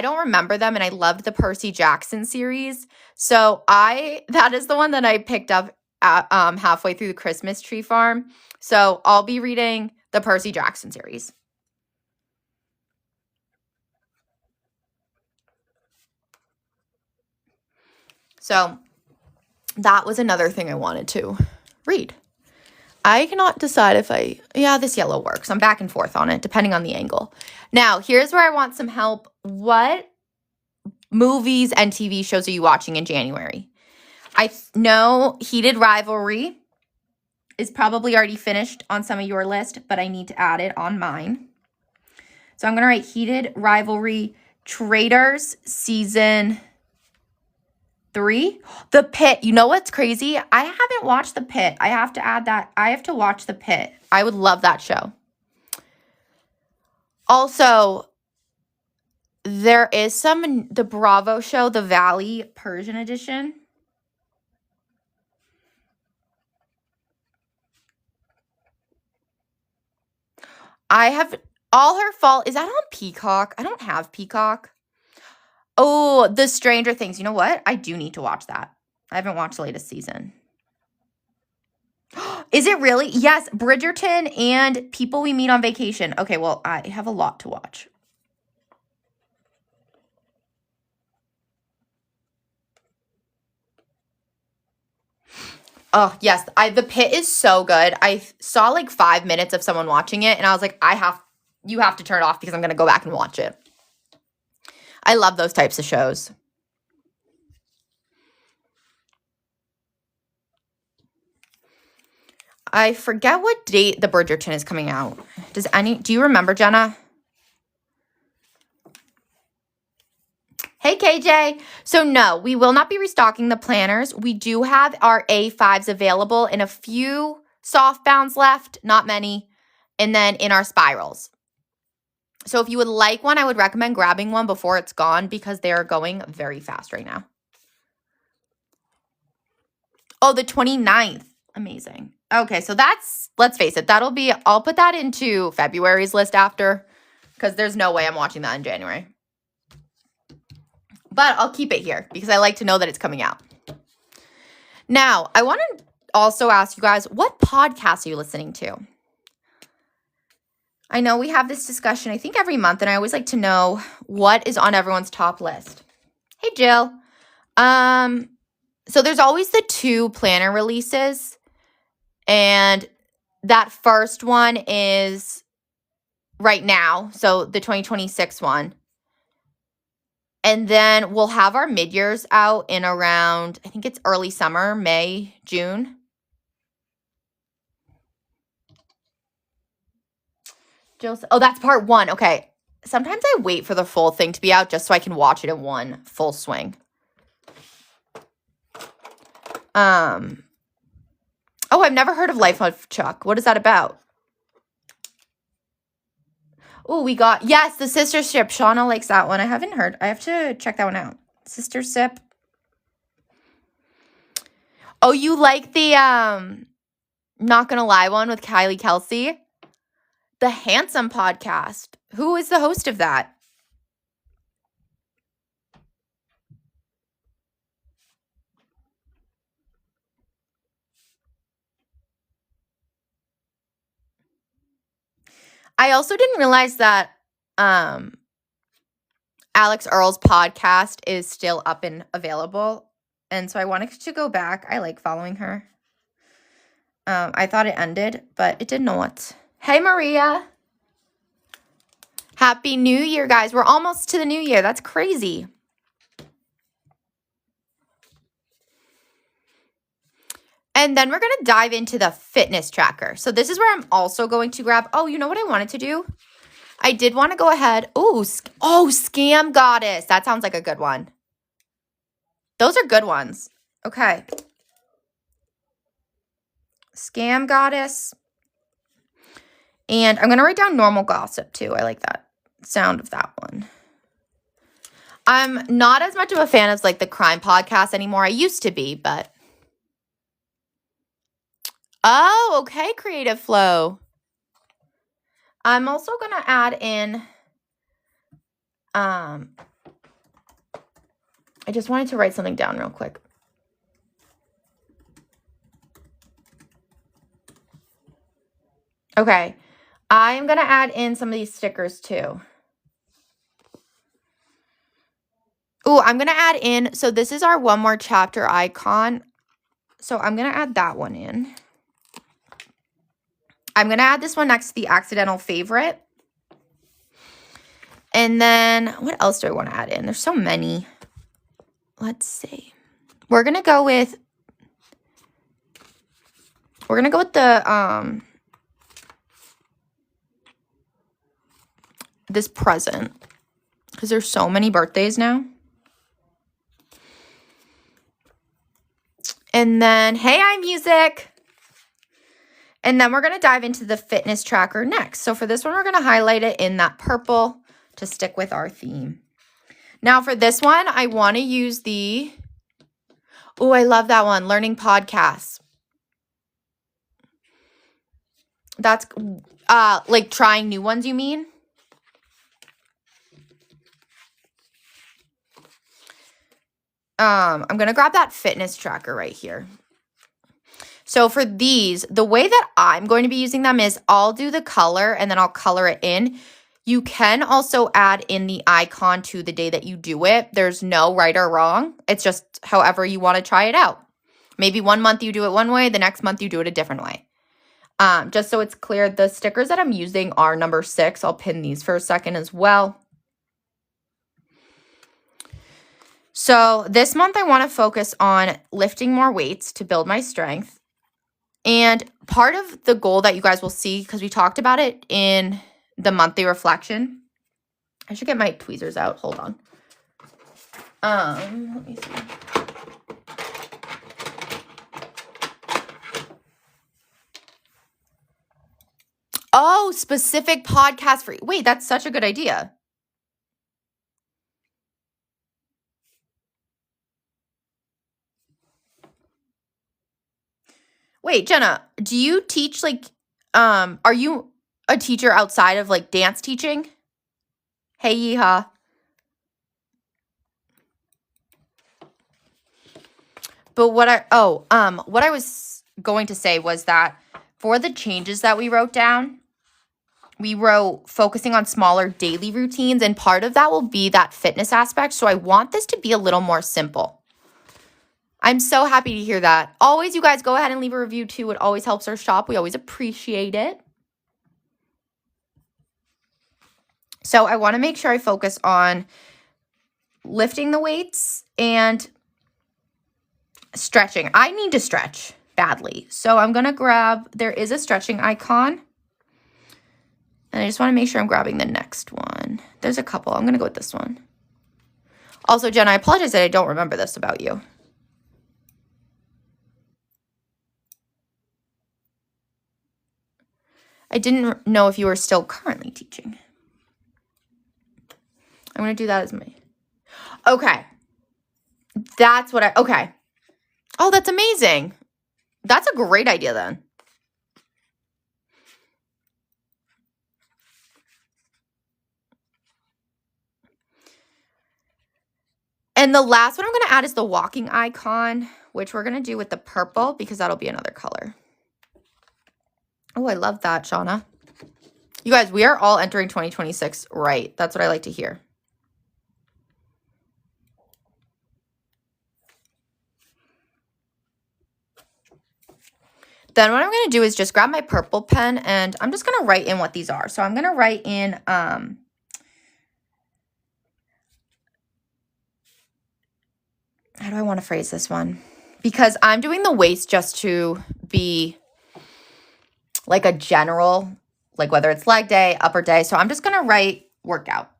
don't remember them, and I loved the Percy Jackson series. So that is the one that I picked up at, halfway through The Christmas Tree Farm. So I'll be reading the Percy Jackson series. So that was another thing I wanted to read. I cannot decide this yellow works. I'm back and forth on it, depending on the angle. Now, here's where I want some help. What movies and TV shows are you watching in January? I know Heated Rivalry is probably already finished on some of your list, but I need to add it on mine. So I'm going to write Heated Rivalry Traitors Season 3. The Pit. You know what's crazy? I haven't watched The Pit. I have to add that. I have to watch The Pit. I would love that show. Also, there is the Bravo show, The Valley Persian edition. I have All Her Fault. Is that on Peacock? I don't have Peacock. Oh, The Stranger Things. You know what? I do need to watch that. I haven't watched the latest season. Is it really? Yes, Bridgerton and People We Meet on Vacation. Okay, well, I have a lot to watch. Oh, yes. The Pit is so good. I saw like 5 minutes of someone watching it, and I was like, you have to turn it off because I'm going to go back and watch it. I love those types of shows. I forget what date the Bridgerton is coming out. Do you remember, Jenna? Hey, KJ. So no, we will not be restocking the planners. We do have our A5s available in a few soft bounds left, not many, and then in our spirals. So if you would like one, I would recommend grabbing one before it's gone because they are going very fast right now. Oh, the 29th. Amazing. Okay, so let's face it, I'll put that into February's list after because there's no way I'm watching that in January. But I'll keep it here because I like to know that it's coming out. Now, I want to also ask you guys, what podcasts are you listening to? I know we have this discussion, I think, every month, and I always like to know what is on everyone's top list. Hey, Jill. So there's always the 2 planner releases, and that first one is right now, so the 2026 one. And then we'll have our mid-years out in around, I think it's early summer, May, June. Oh, that's part 1. Okay. Sometimes I wait for the full thing to be out just so I can watch it in one full swing. Oh, I've never heard of Life of Chuck. What is that about? Oh, we got, yes, the Sister Sip. Shauna likes that one. I haven't heard. I have to check that one out. Sister Sip. Oh, you like the Not Gonna Lie one with Kylie Kelsey? The Handsome podcast. Who is the host of that? I also didn't realize that Alex Earl's podcast is still up and available. And so I wanted to go back. I like following her. I thought it ended, but it did not. Hey, Maria. Happy New Year, guys. We're almost to the new year. That's crazy. And then we're going to dive into the fitness tracker. So this is where I'm also going to grab, oh, you know what I wanted to do? I did want to go ahead. Scam Goddess. That sounds like a good one. Those are good ones. Okay. Scam Goddess. And I'm going to write down normal gossip too. I like that sound of that one. I'm not as much of a fan of like the crime podcast anymore. I used to be, but. Oh, okay, Creative Flow. I'm also going to add in, I just wanted to write something down real quick. Okay, I'm going to add in some of these stickers too. Oh, I'm going to add in, so this is our one more chapter icon. So I'm going to add that one in. I'm going to add this one next to the accidental favorite. And then what else do I want to add in? There's so many. Let's see. We're going to go with the this present because there's so many birthdays now. And then, hey, iMusic. And then we're going to dive into the fitness tracker next. So for this one, we're going to highlight it in that purple to stick with our theme. Now for this one, I want to use the, oh, I love that one, Learning Podcasts. That's like trying new ones, you mean? I'm going to grab that fitness tracker right here. So for these, the way that I'm going to be using them is I'll do the color and then I'll color it in. You can also add in the icon to the day that you do it. There's no right or wrong. It's just however you want to try it out. Maybe one month you do it one way, the next month you do it a different way. Just so it's clear, the stickers that I'm using are number 6. I'll pin these for a second as well. So this month I want to focus on lifting more weights to build my strength. And part of the goal that you guys will see, because we talked about it in the monthly reflection. I should get my tweezers out. Hold on. Let me see. Oh, specific podcast for, wait, that's such a good idea. Wait, Jenna, do you teach like, are you a teacher outside of like dance teaching? Hey, yeehaw. But what I was going to say was that for the changes that we wrote down, we wrote focusing on smaller daily routines, and part of that will be that fitness aspect. So I want this to be a little more simple. I'm so happy to hear that. Always, you guys, go ahead and leave a review too. It always helps our shop. We always appreciate it. So I want to make sure I focus on lifting the weights and stretching. I need to stretch badly. So I'm going to grab, there is a stretching icon. And I just want to make sure I'm grabbing the next one. There's a couple. I'm going to go with this one. Also, Jen, I apologize that I don't remember this about you. I didn't know if you were still currently teaching. I'm going to do that as my... Okay. That's what okay. Oh, that's amazing. That's a great idea then. And the last one I'm going to add is the walking icon, which we're going to do with the purple because that'll be another color. Oh, I love that, Shauna. You guys, we are all entering 2026 right. That's what I like to hear. Then what I'm going to do is just grab my purple pen and I'm just going to write in what these are. So I'm going to write in, how do I want to phrase this one? Because I'm doing the waist just to be like a general, like whether it's leg day, upper day. So I'm just going to write workout.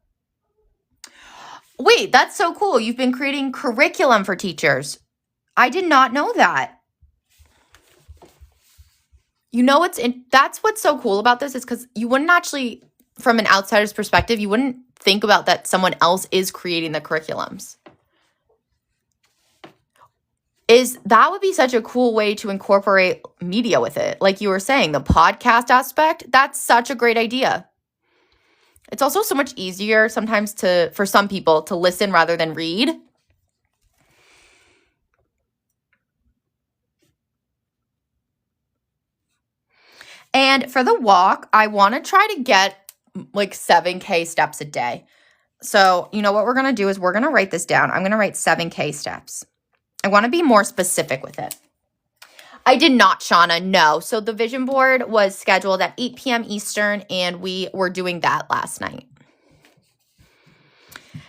Wait, that's so cool. You've been creating curriculum for teachers. I did not know that. You know, that's what's so cool about this is because you wouldn't actually, from an outsider's perspective, you wouldn't think about that someone else is creating the curriculums. That would be such a cool way to incorporate media with it. Like you were saying, the podcast aspect, that's such a great idea. It's also so much easier sometimes for some people to listen rather than read. And for the walk, I want to try to get like 7K steps a day. So, you know what we're going to do is we're going to write this down. I'm going to write 7K steps. I want to be more specific with it. I did not, Shauna, no. So the vision board was scheduled at 8 p.m. Eastern, and we were doing that last night.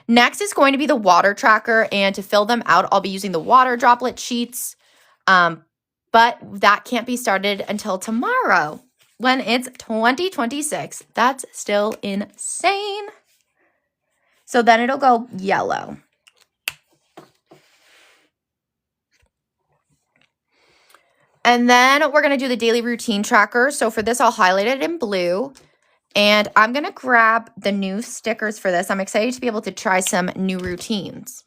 Next is going to be the water tracker, and to fill them out, I'll be using the water droplet sheets, but that can't be started until tomorrow when it's 2026. That's still insane. So then it'll go yellow. And then we're going to do the daily routine tracker. So for this, I'll highlight it in blue. And I'm going to grab the new stickers for this. I'm excited to be able to try some new routines.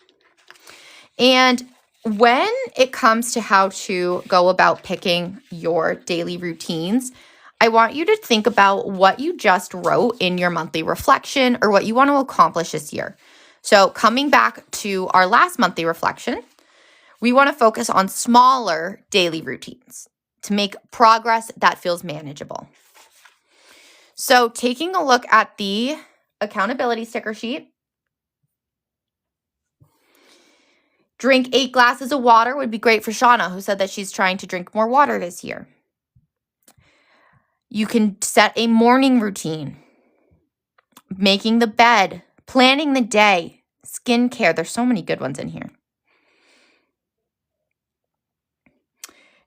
And when it comes to how to go about picking your daily routines, I want you to think about what you just wrote in your monthly reflection or what you want to accomplish this year. So coming back to our last monthly reflection, we want to focus on smaller daily routines to make progress that feels manageable. So taking a look at the accountability sticker sheet, drink 8 glasses of water would be great for Shauna, who said that she's trying to drink more water this year. You can set a morning routine, making the bed, planning the day, skincare. There's so many good ones in here.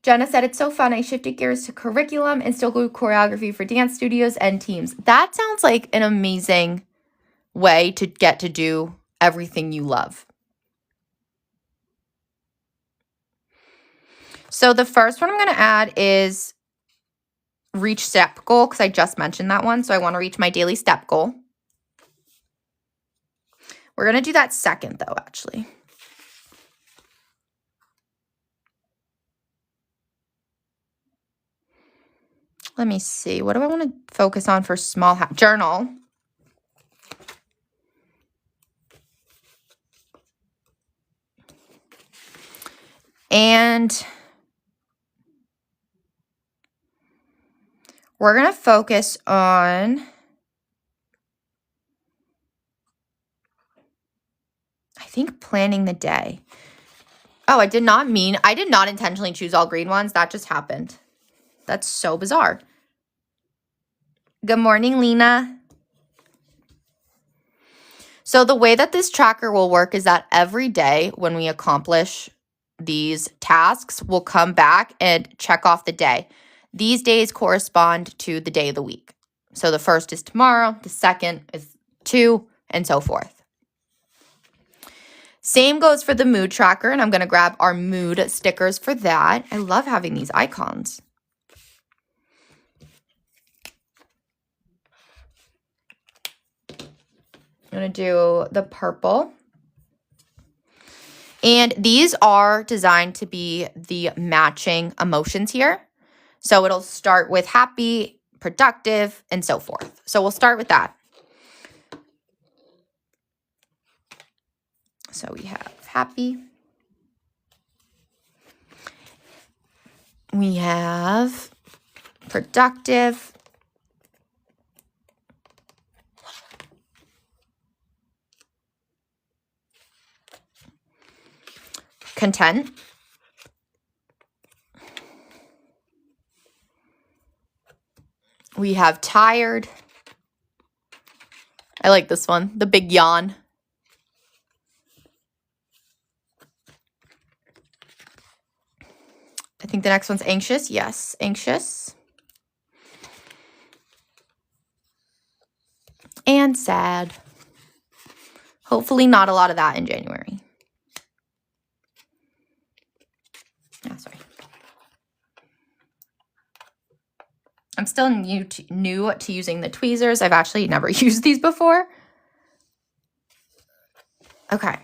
Jenna said, it's so fun. I shifted gears to curriculum and still do choreography for dance studios and teams. That sounds like an amazing way to get to do everything you love. So the first one I'm going to add is reach step goal because I just mentioned that one. So I want to reach my daily step goal. We're going to do that second though, actually. Let me see. What do I want to focus on for small journal? And we're going to focus on, I think, planning the day. Oh, I did not intentionally choose all green ones. That just happened. That's so bizarre. Good morning, Lena. So the way that this tracker will work is that every day when we accomplish these tasks, we'll come back and check off the day. These days correspond to the day of the week. So the first is tomorrow, the second is 2, and so forth. Same goes for the mood tracker, and I'm going to grab our mood stickers for that. I love having these icons. I'm going to do the purple. And these are designed to be the matching emotions here. So it'll start with happy, productive, and so forth. So we'll start with that. So we have happy. We have productive. Content. We have tired. I like this one, the big yawn. I think the next one's anxious. Yes, anxious. And sad. Hopefully not a lot of that in January. Oh, sorry. I'm still new to using the tweezers. I've actually never used these before. Okay.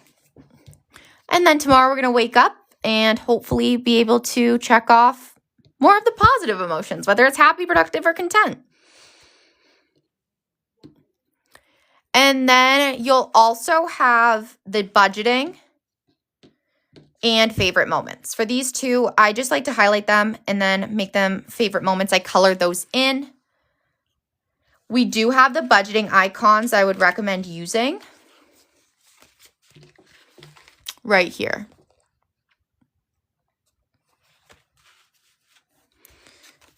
And then tomorrow we're going to wake up and hopefully be able to check off more of the positive emotions, whether it's happy, productive, or content. And then you'll also have the budgeting and favorite moments. For these two, I just like to highlight them and then make them favorite moments. I color those in. We do have the budgeting icons I would recommend using right here.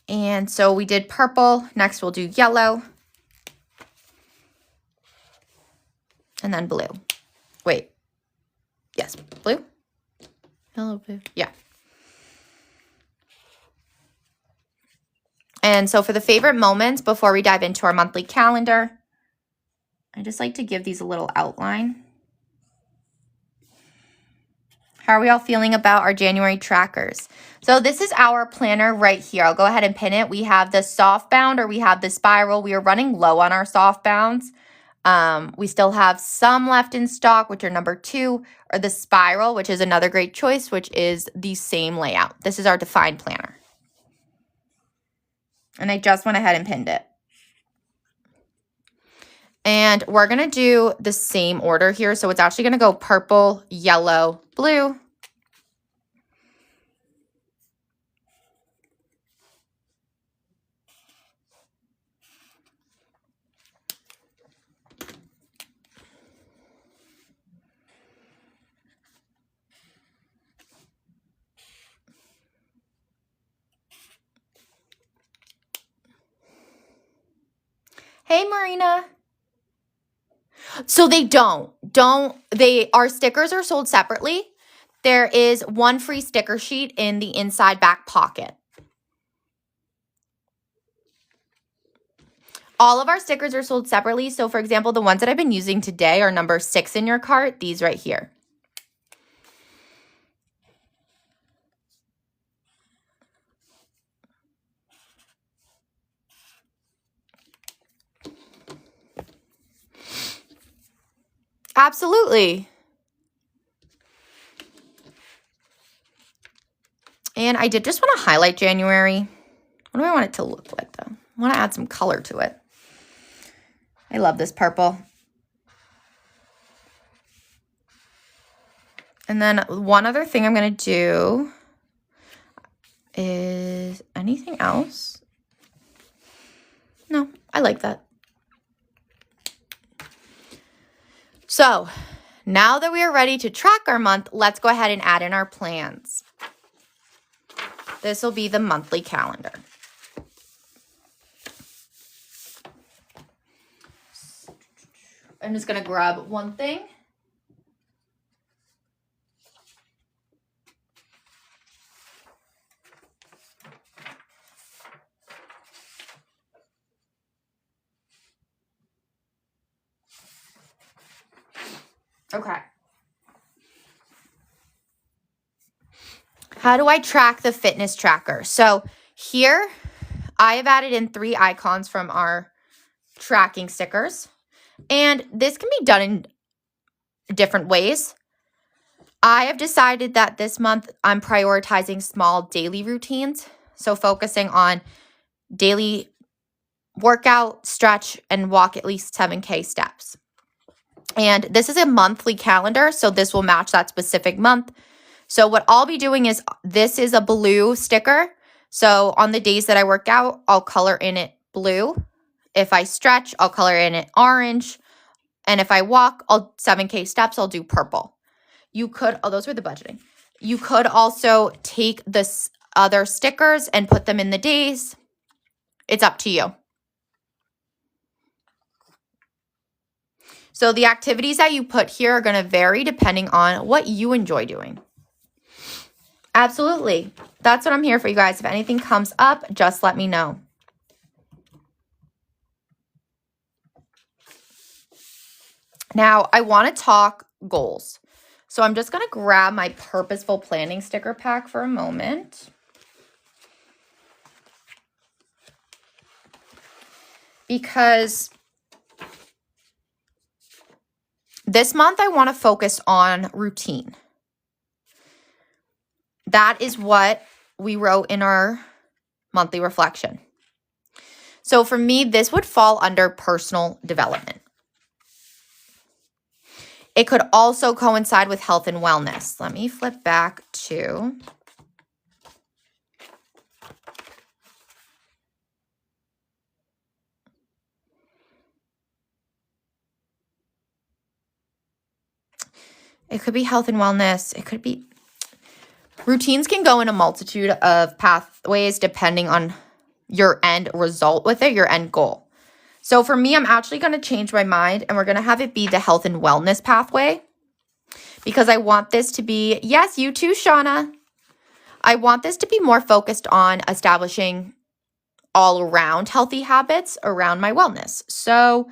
And so we did purple. Next we'll do yellow. And then blue. Wait. Yes, blue? Yellow, blue. Yeah. And so for the favorite moments, before we dive into our monthly calendar, I just like to give these a little outline. How are we all feeling about our January trackers? So this is our planner right here. I'll go ahead and pin it. We have the soft bound or we have the spiral. We are running low on our soft bounds. We still have some left in stock, which are number 2, or the spiral, which is another great choice, which is the same layout. This is our defined planner. And I just went ahead and pinned it. And we're going to do the same order here. So it's actually going to go purple, yellow, blue. Hey, Marina. So they our stickers are sold separately. There is one free sticker sheet in the inside back pocket. All of our stickers are sold separately. So for example, the ones that I've been using today are number 6 in your cart, these right here. Absolutely. And I did just want to highlight January. What do I want it to look like though? I want to add some color to it. I love this purple. And then one other thing I'm going to do is anything else? No, I like that. So now that we are ready to track our month, let's go ahead and add in our plans. This will be the monthly calendar. I'm just going to grab one thing. Okay. How do I track the fitness tracker? So here I have added in 3 icons from our tracking stickers. And this can be done in different ways. I have decided that this month I'm prioritizing small daily routines. So focusing on daily workout, stretch, and walk at least 7K steps. And this is a monthly calendar, so this will match that specific month. So what I'll be doing is, this is a blue sticker. So on the days that I work out, I'll color in it blue. If I stretch, I'll color in it orange. And if I walk, 7K steps, I'll do purple. You could, those were the budgeting. You could also take this other stickers and put them in the days. It's up to you. So the activities that you put here are going to vary depending on what you enjoy doing. Absolutely. That's what I'm here for, you guys. If anything comes up, just let me know. Now, I want to talk goals. So I'm just going to grab my purposeful planning sticker pack for a moment. Because this month I want to focus on routine. That is what we wrote in our monthly reflection. So for me, this would fall under personal development. It could also coincide with health and wellness. Let me flip back to it could be health and wellness. It could be routines can go in a multitude of pathways depending on your end result with it, your end goal. So for me, I'm actually going to change my mind and we're going to have it be the health and wellness pathway, because I want this to be, yes, you too, Shauna. I want this to be more focused on establishing all around healthy habits around my wellness. So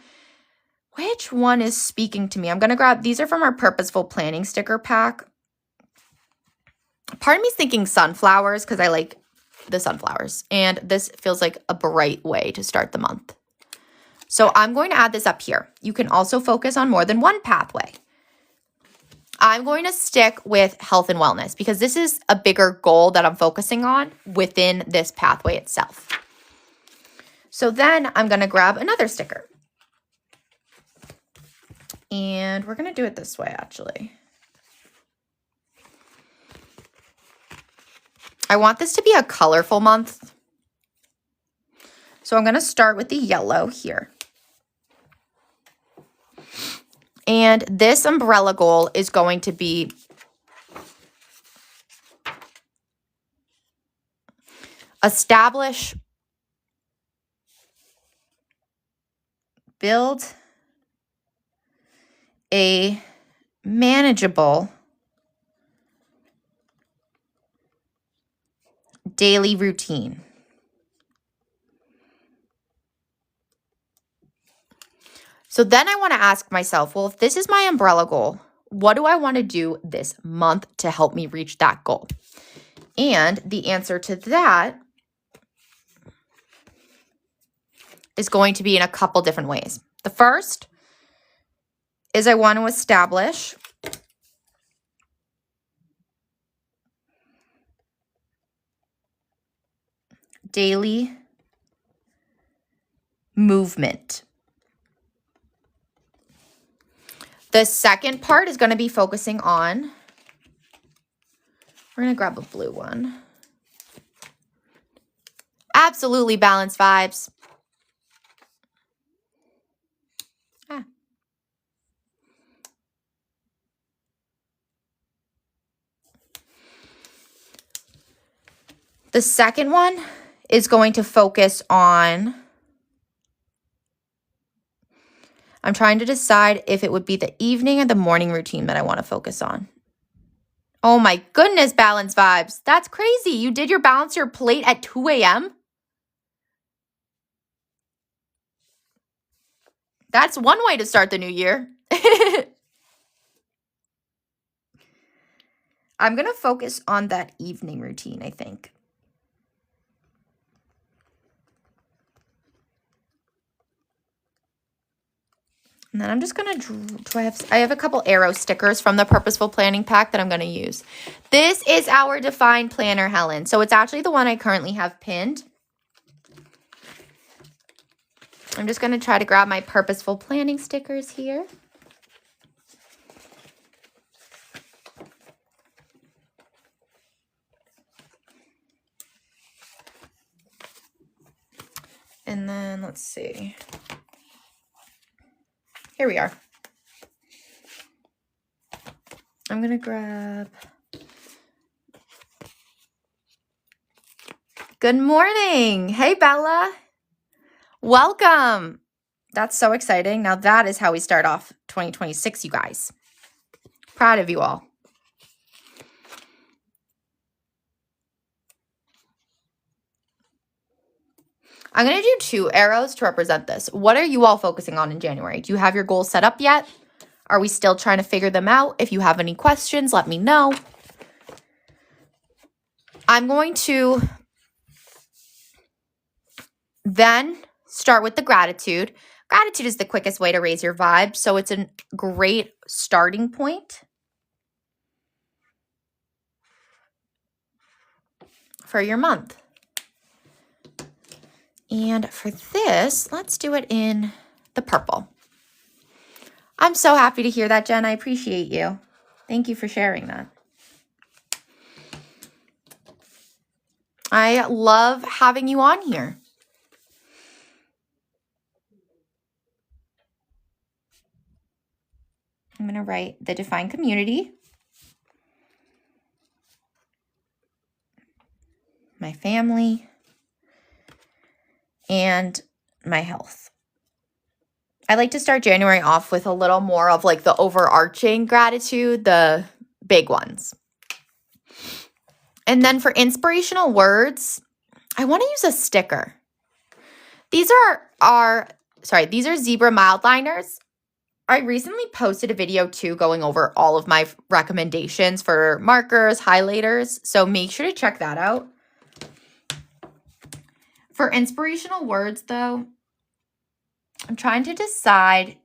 which one is speaking to me? I'm going to grab, these are from our purposeful planning sticker pack. Part of me is thinking sunflowers because I like the sunflowers. And this feels like a bright way to start the month. So I'm going to add this up here. You can also focus on more than one pathway. I'm going to stick with health and wellness because this is a bigger goal that I'm focusing on within this pathway itself. So then I'm going to grab another sticker. And we're going to do it this way, actually. I want this to be a colorful month. So I'm going to start with the yellow here. And this umbrella goal is going to be build a manageable daily routine. So then I want to ask myself, well, if this is my umbrella goal, what do I want to do this month to help me reach that goal? And the answer to that is going to be in a couple different ways. The first is I want to establish daily movement. The second part is going to be focusing on, we're going to grab a blue one. Absolutely balanced vibes. The second one is going to focus on, I'm trying to decide if it would be the evening or the morning routine that I want to focus on. Oh my goodness, balance vibes. That's crazy. You did balance your plate at 2 a.m.? That's one way to start the new year. I'm going to focus on that evening routine, I think. And then I'm just going to I have a couple arrow stickers from the Purposeful Planning Pack that I'm going to use. This is our Define Planner, Helen. So it's actually the one I currently have pinned. I'm just going to try to grab my Purposeful Planning stickers here. And then let's see. Here we are. I'm going to grab. Good morning. Hey, Bella. Welcome. That's so exciting. Now that is how we start off 2026, you guys. Proud of you all. I'm going to do 2 arrows to represent this. What are you all focusing on in January? Do you have your goals set up yet? Are we still trying to figure them out? If you have any questions, let me know. I'm going to then start with the gratitude. Gratitude is the quickest way to raise your vibe, so it's a great starting point for your month. And for this, let's do it in the purple. I'm so happy to hear that, Jen. I appreciate you. Thank you for sharing that. I love having you on here. I'm going to write the Define Community, my family, and my health. I like to start January off with a little more of like the overarching gratitude, the big ones. And then for inspirational words, I want to use a sticker. These are zebra mild liners. I recently posted a video too going over all of my recommendations for markers, highlighters, so make sure to check that out. For inspirational words though, I'm trying to decide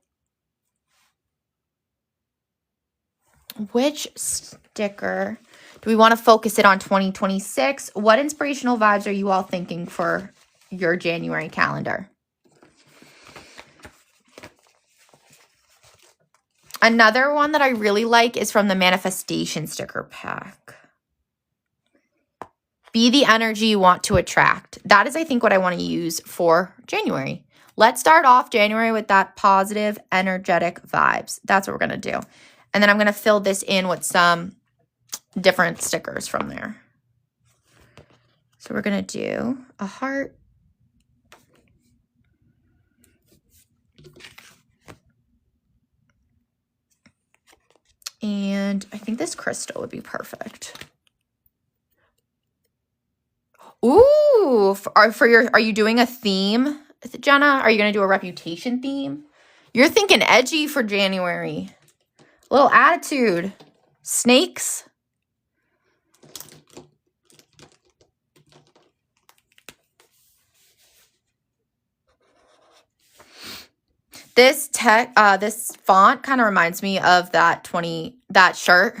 which sticker do we want to focus it on 2026? What inspirational vibes are you all thinking for your January calendar? Another one that I really like is from the Manifestation Sticker Pack. Be the energy you want to attract. That is, I think, what I want to use for January. Let's start off January with that positive, energetic vibes. That's what we're going to do. And then I'm going to fill this in with some different stickers from there. So we're going to do a heart. And I think this crystal would be perfect. Ooh, are you doing a theme, Jenna? Are you going to do a reputation theme? You're thinking edgy for January. A little attitude. Snakes. This font kind of reminds me of that shirt.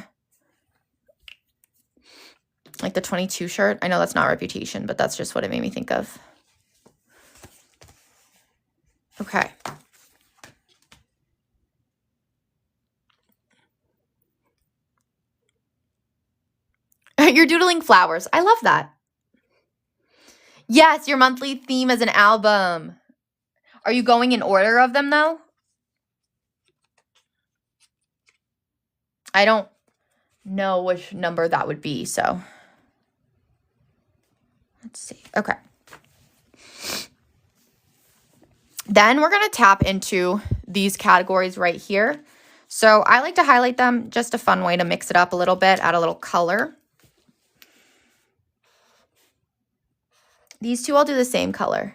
Like the 22 shirt. I know that's not reputation, but that's just what it made me think of. Okay. You're doodling flowers. I love that. Yes, your monthly theme is an album. Are you going in order of them, though? I don't know which number that would be, so let's see. Okay. Then we're going to tap into these categories right here. So I like to highlight them, just a fun way to mix it up a little bit, add a little color. These two I'll do the same color.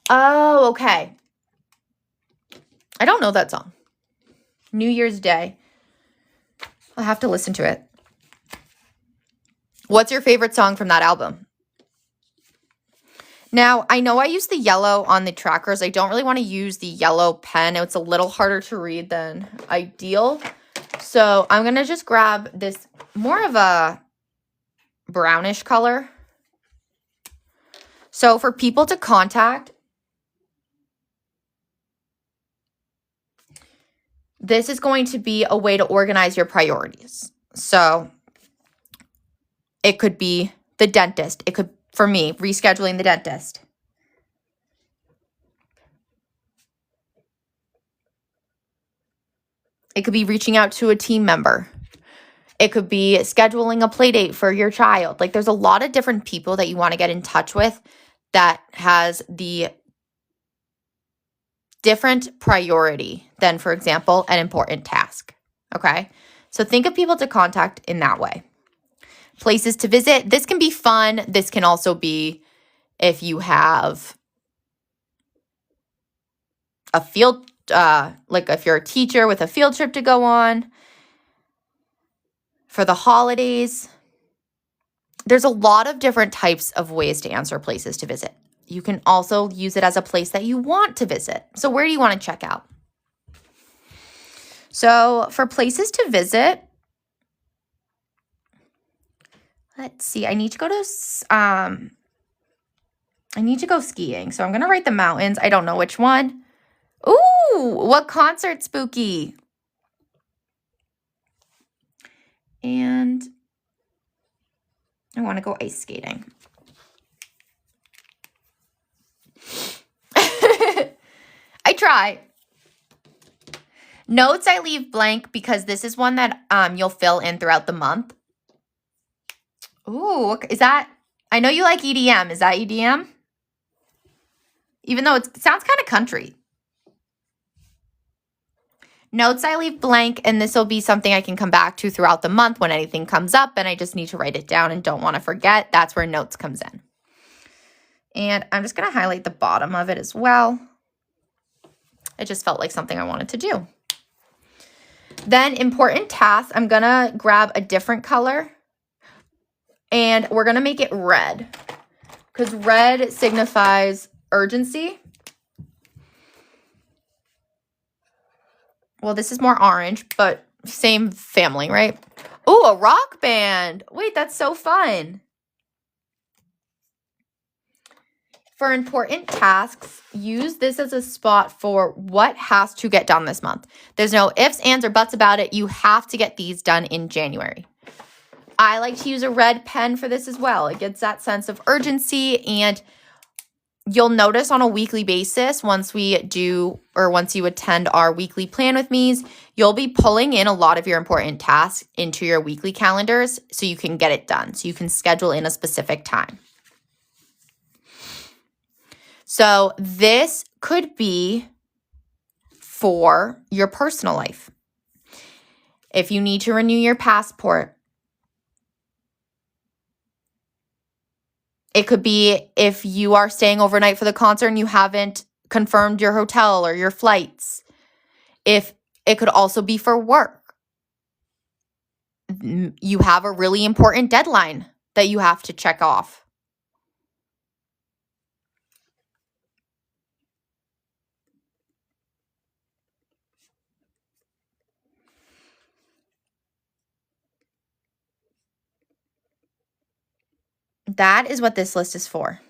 Oh, okay. I don't know that song. New Year's Day. I'll have to listen to it. What's your favorite song from that album? Now, I know I use the yellow on the trackers. I don't really want to use the yellow pen. It's a little harder to read than ideal. So I'm going to just grab this more of a brownish color. So for people to contact, this is going to be a way to organize your priorities. So it could be the dentist. It could, for me, rescheduling the dentist. It could be reaching out to a team member. It could be scheduling a play date for your child. Like, there's a lot of different people that you want to get in touch with that has the different priority than, for example, an important task. Okay? So think of people to contact in that way. Places to visit. This can be fun. This can also be if you have a field, like if you're a teacher with a field trip to go on. For the holidays, there's a lot of different types of ways to answer places to visit. You can also use it as a place that you want to visit. So where do you want to check out? So for places to visit, let's see. I need to go skiing. So I'm going to write the mountains. I don't know which one. Ooh, what concert, spooky? And I want to go ice skating. I try. Notes I leave blank because this is one that you'll fill in throughout the month. Ooh, is that, I know you like EDM. Is that EDM? Even though it sounds kind of country. Notes I leave blank, and this will be something I can come back to throughout the month when anything comes up and I just need to write it down and don't want to forget. That's where notes comes in. And I'm just going to highlight the bottom of it as well. It just felt like something I wanted to do. Then important tasks, I'm going to grab a different color and we're going to make it red because red signifies urgency. Well, this is more orange, but same family, right? Ooh, a rock band. Wait, that's so fun. For important tasks, use this as a spot for what has to get done this month. There's no ifs, ands, or buts about it. You have to get these done in January. I like to use a red pen for this as well. It gets that sense of urgency, and you'll notice on a weekly basis, once you attend our weekly plan with me's, you'll be pulling in a lot of your important tasks into your weekly calendars so you can get it done, so you can schedule in a specific time. So this could be for your personal life. If you need to renew your passport, it could be if you are staying overnight for the concert and you haven't confirmed your hotel or your flights. If it could also be for work. You have a really important deadline that you have to check off. That is what this list is for.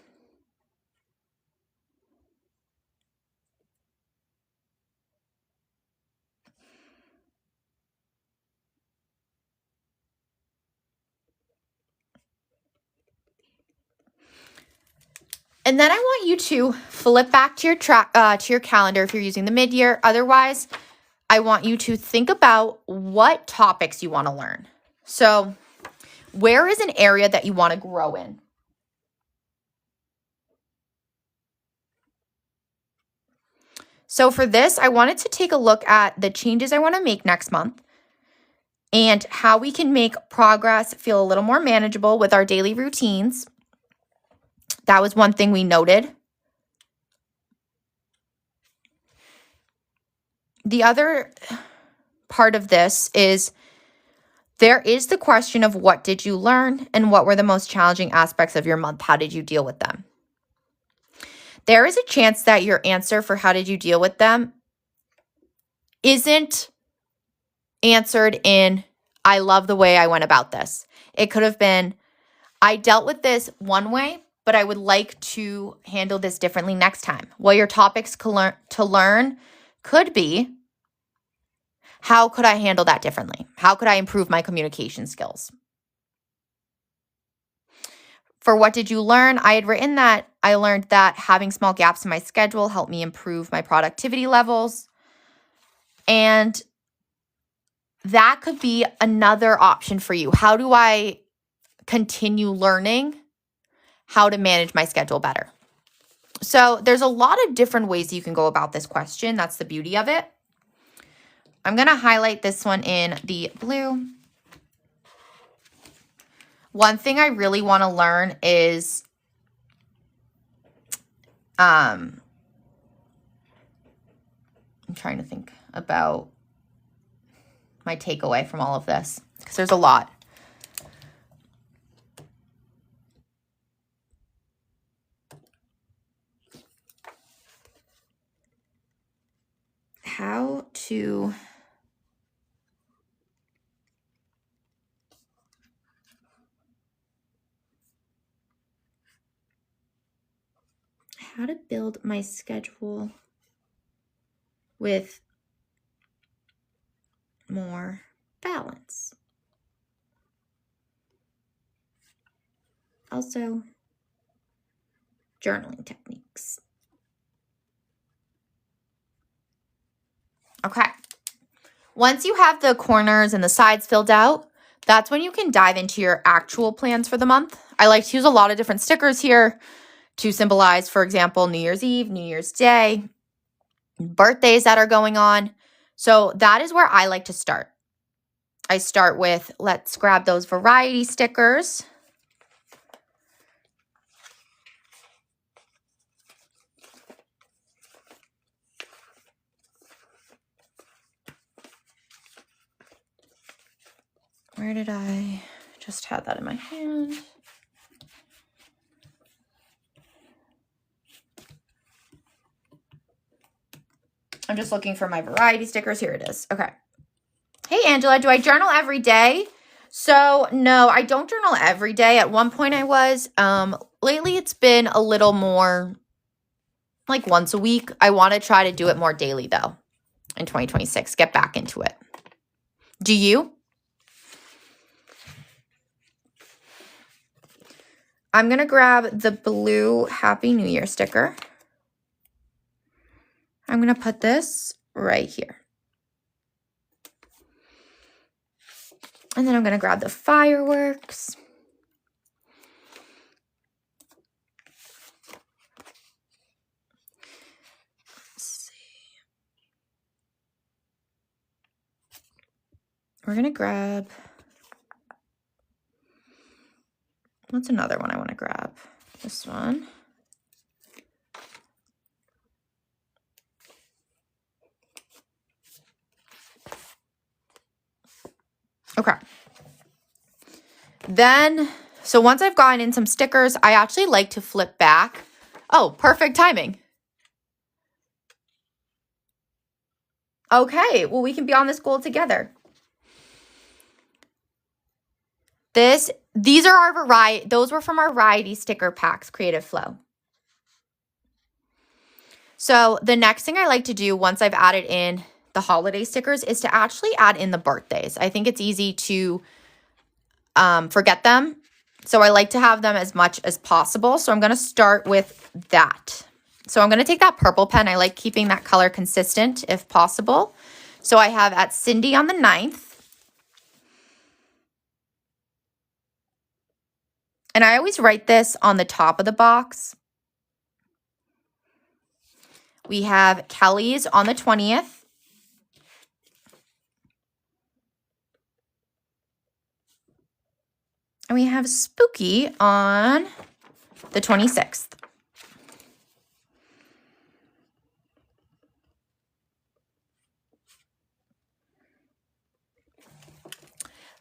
And then I want you to flip back to your calendar if you're using the mid-year. Otherwise, I want you to think about what topics you want to learn. So, where is an area that you want to grow in? So for this, I wanted to take a look at the changes I want to make next month and how we can make progress feel a little more manageable with our daily routines. That was one thing we noted. The other part of this is There is the question of what did you learn and what were the most challenging aspects of your month? How did you deal with them? There is a chance that your answer for how did you deal with them isn't answered in, I love the way I went about this. It could have been, I dealt with this one way, but I would like to handle this differently next time. Well, your topics to learn could be, how could I handle that differently? How could I improve my communication skills? For what did you learn? I had written that I learned that having small gaps in my schedule helped me improve my productivity levels. And that could be another option for you. How do I continue learning how to manage my schedule better? So there's a lot of different ways you can go about this question. That's the beauty of it. I'm going to highlight this one in the blue. One thing I really want to learn is I'm trying to think about my takeaway from all of this because there's a lot. How to build my schedule with more balance. Also, journaling techniques. Okay. Once you have the corners and the sides filled out, that's when you can dive into your actual plans for the month. I like to use a lot of different stickers here to symbolize, for example, New Year's Eve, New Year's Day, birthdays that are going on. So that is where I like to start. I start with, let's grab those variety stickers. Where did I just have that in my hand? I'm just looking for my variety stickers. Here it is. Okay. Hey, Angela, do I journal every day? So no, I don't journal every day. At one point I was. Lately it's been a little more like once a week. I want to try to do it more daily though in 2026. Get back into it. Do you? I'm going to grab the blue Happy New Year sticker. I'm going to put this right here. And then I'm going to grab the fireworks. Let's see. We're going to grab, what's another one I want to grab? This one. Okay. Then, so once I've gotten in some stickers, I actually like to flip back. Oh, perfect timing. Okay, well, we can be on this goal together. These are our variety, those were from our variety sticker packs, Creative Flow. So the next thing I like to do once I've added in the holiday stickers is to actually add in the birthdays. I think it's easy to forget them. So I like to have them as much as possible. So I'm going to start with that. So I'm going to take that purple pen. I like keeping that color consistent if possible. So I have at Cindy on the 9th. And I always write this on the top of the box. We have Kelly's on the 20th. And we have Spooky on the 26th.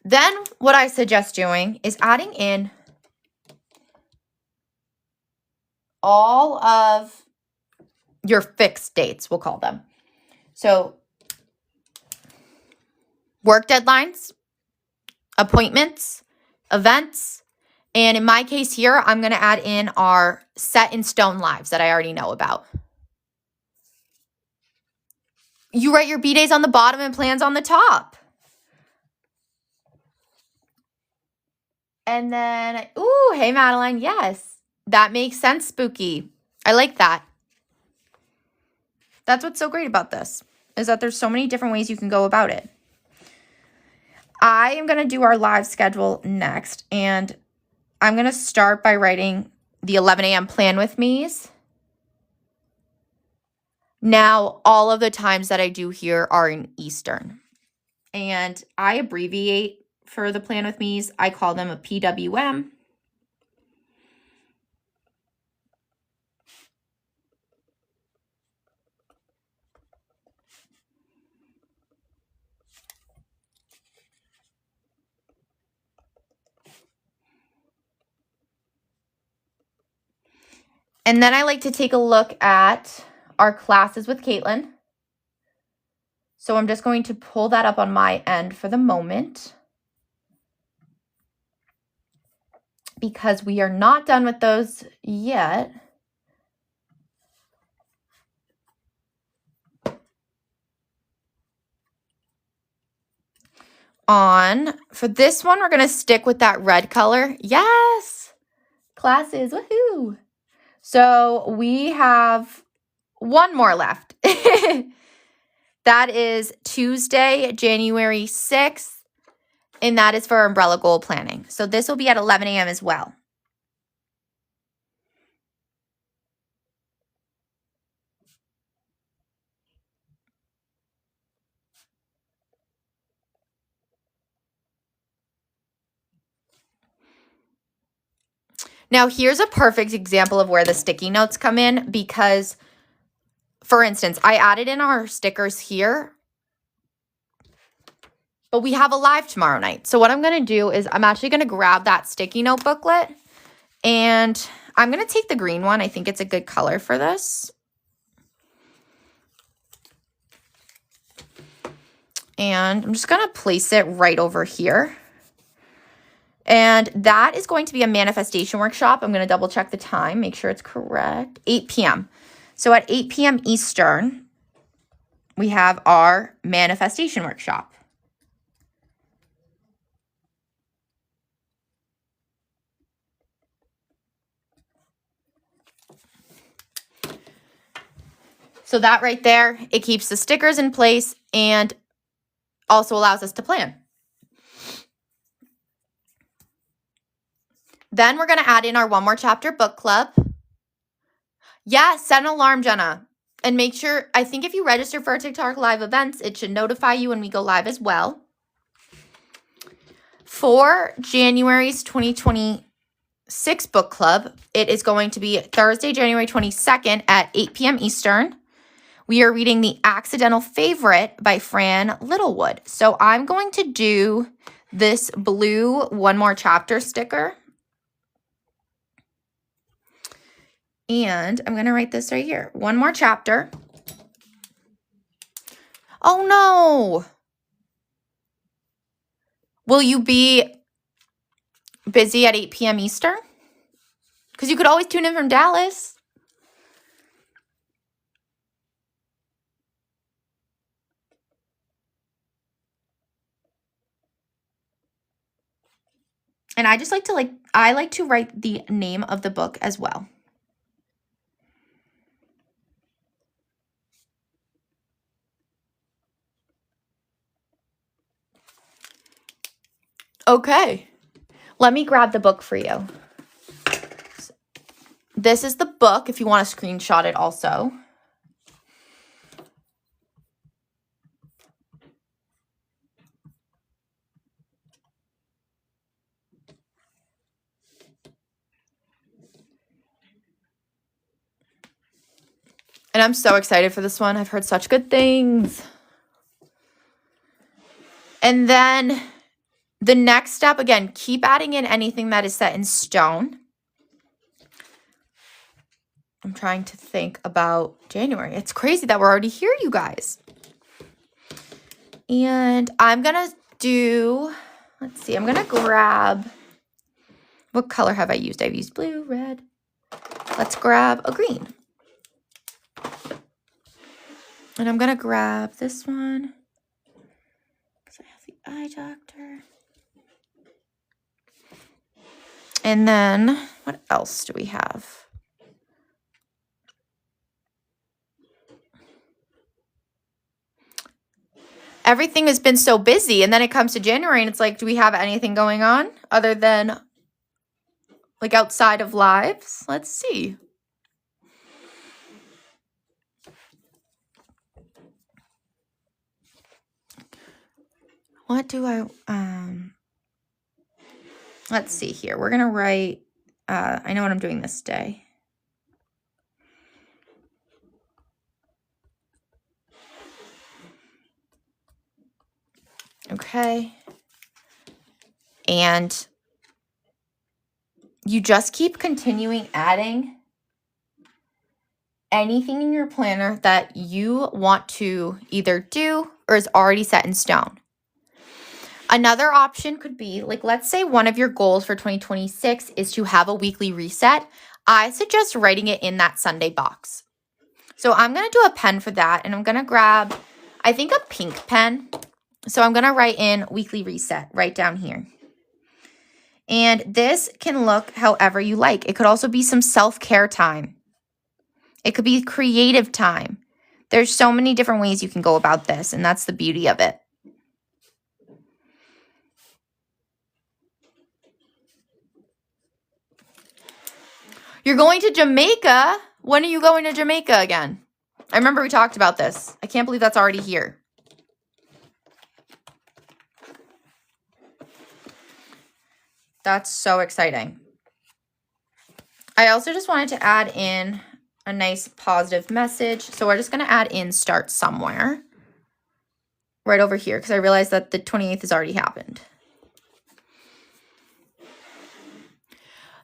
Then what I suggest doing is adding in all of your fixed dates, we'll call them. So work deadlines, appointments, events, and in my case here, I'm going to add in our set in stone lives that I already know about. You write your B-days on the bottom and plans on the top. And then, ooh, hey, Madeline, yes. That makes sense, Spooky. I like that. That's what's so great about this, is that there's so many different ways you can go about it. I am going to do our live schedule next, and I'm going to start by writing the 11 a.m. plan with me's. Now, all of the times that I do here are in Eastern, and I abbreviate for the plan with me's. I call them a PWM. And then I like to take a look at our classes with Caitlin. So I'm just going to pull that up on my end for the moment, because we are not done with those yet. For this one, we're going to stick with that red color. Yes! Classes, woohoo! So we have one more left. That is Tuesday, January 6th, and that is for umbrella goal planning. So this will be at 11 a.m. as well. Now, here's a perfect example of where the sticky notes come in, because, for instance, I added in our stickers here, but we have a live tomorrow night. So what I'm going to do is I'm actually going to grab that sticky note booklet, and I'm going to take the green one. I think it's a good color for this. And I'm just going to place it right over here. And that is going to be a manifestation workshop. I'm going to double check the time, make sure it's correct. 8 p.m. So at 8 p.m. Eastern, we have our manifestation workshop. So that right there, it keeps the stickers in place and also allows us to plan. Then we're going to add in our One More Chapter book club. Yeah, set an alarm, Jenna. And make sure, I think if you register for our TikTok live events, it should notify you when we go live as well. For January's 2026 book club, it is going to be Thursday, January 22nd at 8 p.m. Eastern. We are reading The Accidental Favorite by Fran Littlewood. So I'm going to do this blue One More Chapter sticker. And I'm going to write this right here. One more chapter. Oh, no. Will you be busy at 8 p.m. Eastern? Because you could always tune in from Dallas. And I just like to write the name of the book as well. Okay, let me grab the book for you. This is the book if you want to screenshot it also. And I'm so excited for this one. I've heard such good things. And then The next step, again, keep adding in anything that is set in stone. I'm trying to think about January. It's crazy that we're already here, you guys. And I'm going to do, let's see, I'm going to grab, what color have I used? I've used blue, red. Let's grab a green. And I'm going to grab this one because I have the eye doctor. And then what else do we have? Everything has been so busy, and then it comes to January and it's like, do we have anything going on other than like outside of lives? Let's see. What do let's see here. We're going to write, I know what I'm doing this day. Okay. And you just keep continuing adding anything in your planner that you want to either do or is already set in stone. Another option could be, like, let's say one of your goals for 2026 is to have a weekly reset. I suggest writing it in that Sunday box. So I'm going to do a pen for that, and I'm going to grab, I think, a pink pen. So I'm going to write in weekly reset right down here. And this can look however you like. It could also be some self-care time. It could be creative time. There's so many different ways you can go about this, and that's the beauty of it. You're going to Jamaica? When are you going to Jamaica again? I remember we talked about this. I can't believe that's already here. That's so exciting. I also just wanted to add in a nice positive message. So we're just going to add in start somewhere. Right over here, because I realized that the 28th has already happened.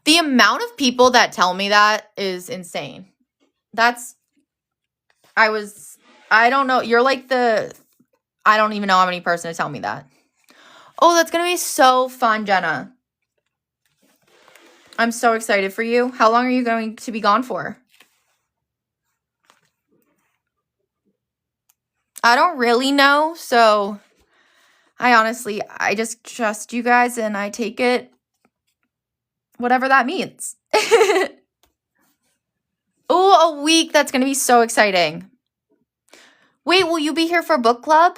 The amount of people that tell me that is insane. I don't know. You're like I don't even know how many person to tell me that. Oh, that's going to be so fun, Jenna. I'm so excited for you. How long are you going to be gone for? I don't really know, so I just trust you guys and I take it whatever that means. Oh, a week. That's going to be so exciting. Wait, will you be here for book club?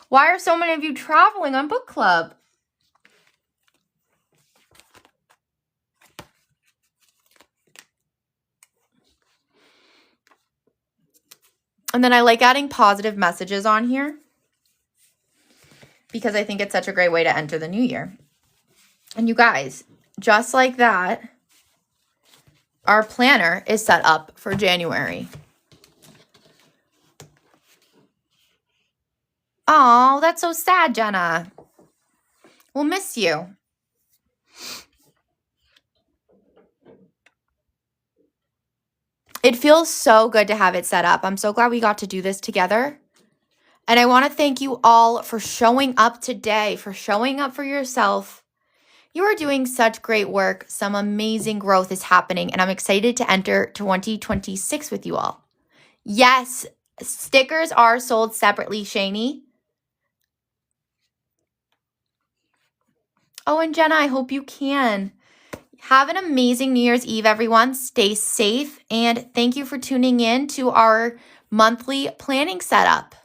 Why are so many of you traveling on book club? And then I like adding positive messages on here because I think it's such a great way to enter the new year. And you guys, just like that, our planner is set up for January. Oh, that's so sad, Jenna. We'll miss you. It feels so good to have it set up. I'm so glad we got to do this together. And I want to thank you all for showing up today, for showing up for yourself. You are doing such great work. Some amazing growth is happening, and I'm excited to enter 2026 with you all. Yes, stickers are sold separately, Shani. Oh, and Jenna, I hope you can. Have an amazing New Year's Eve, everyone. Stay safe, and thank you for tuning in to our monthly planning setup.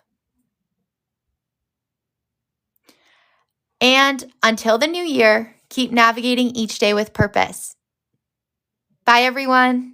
And until the new year, keep navigating each day with purpose. Bye, everyone.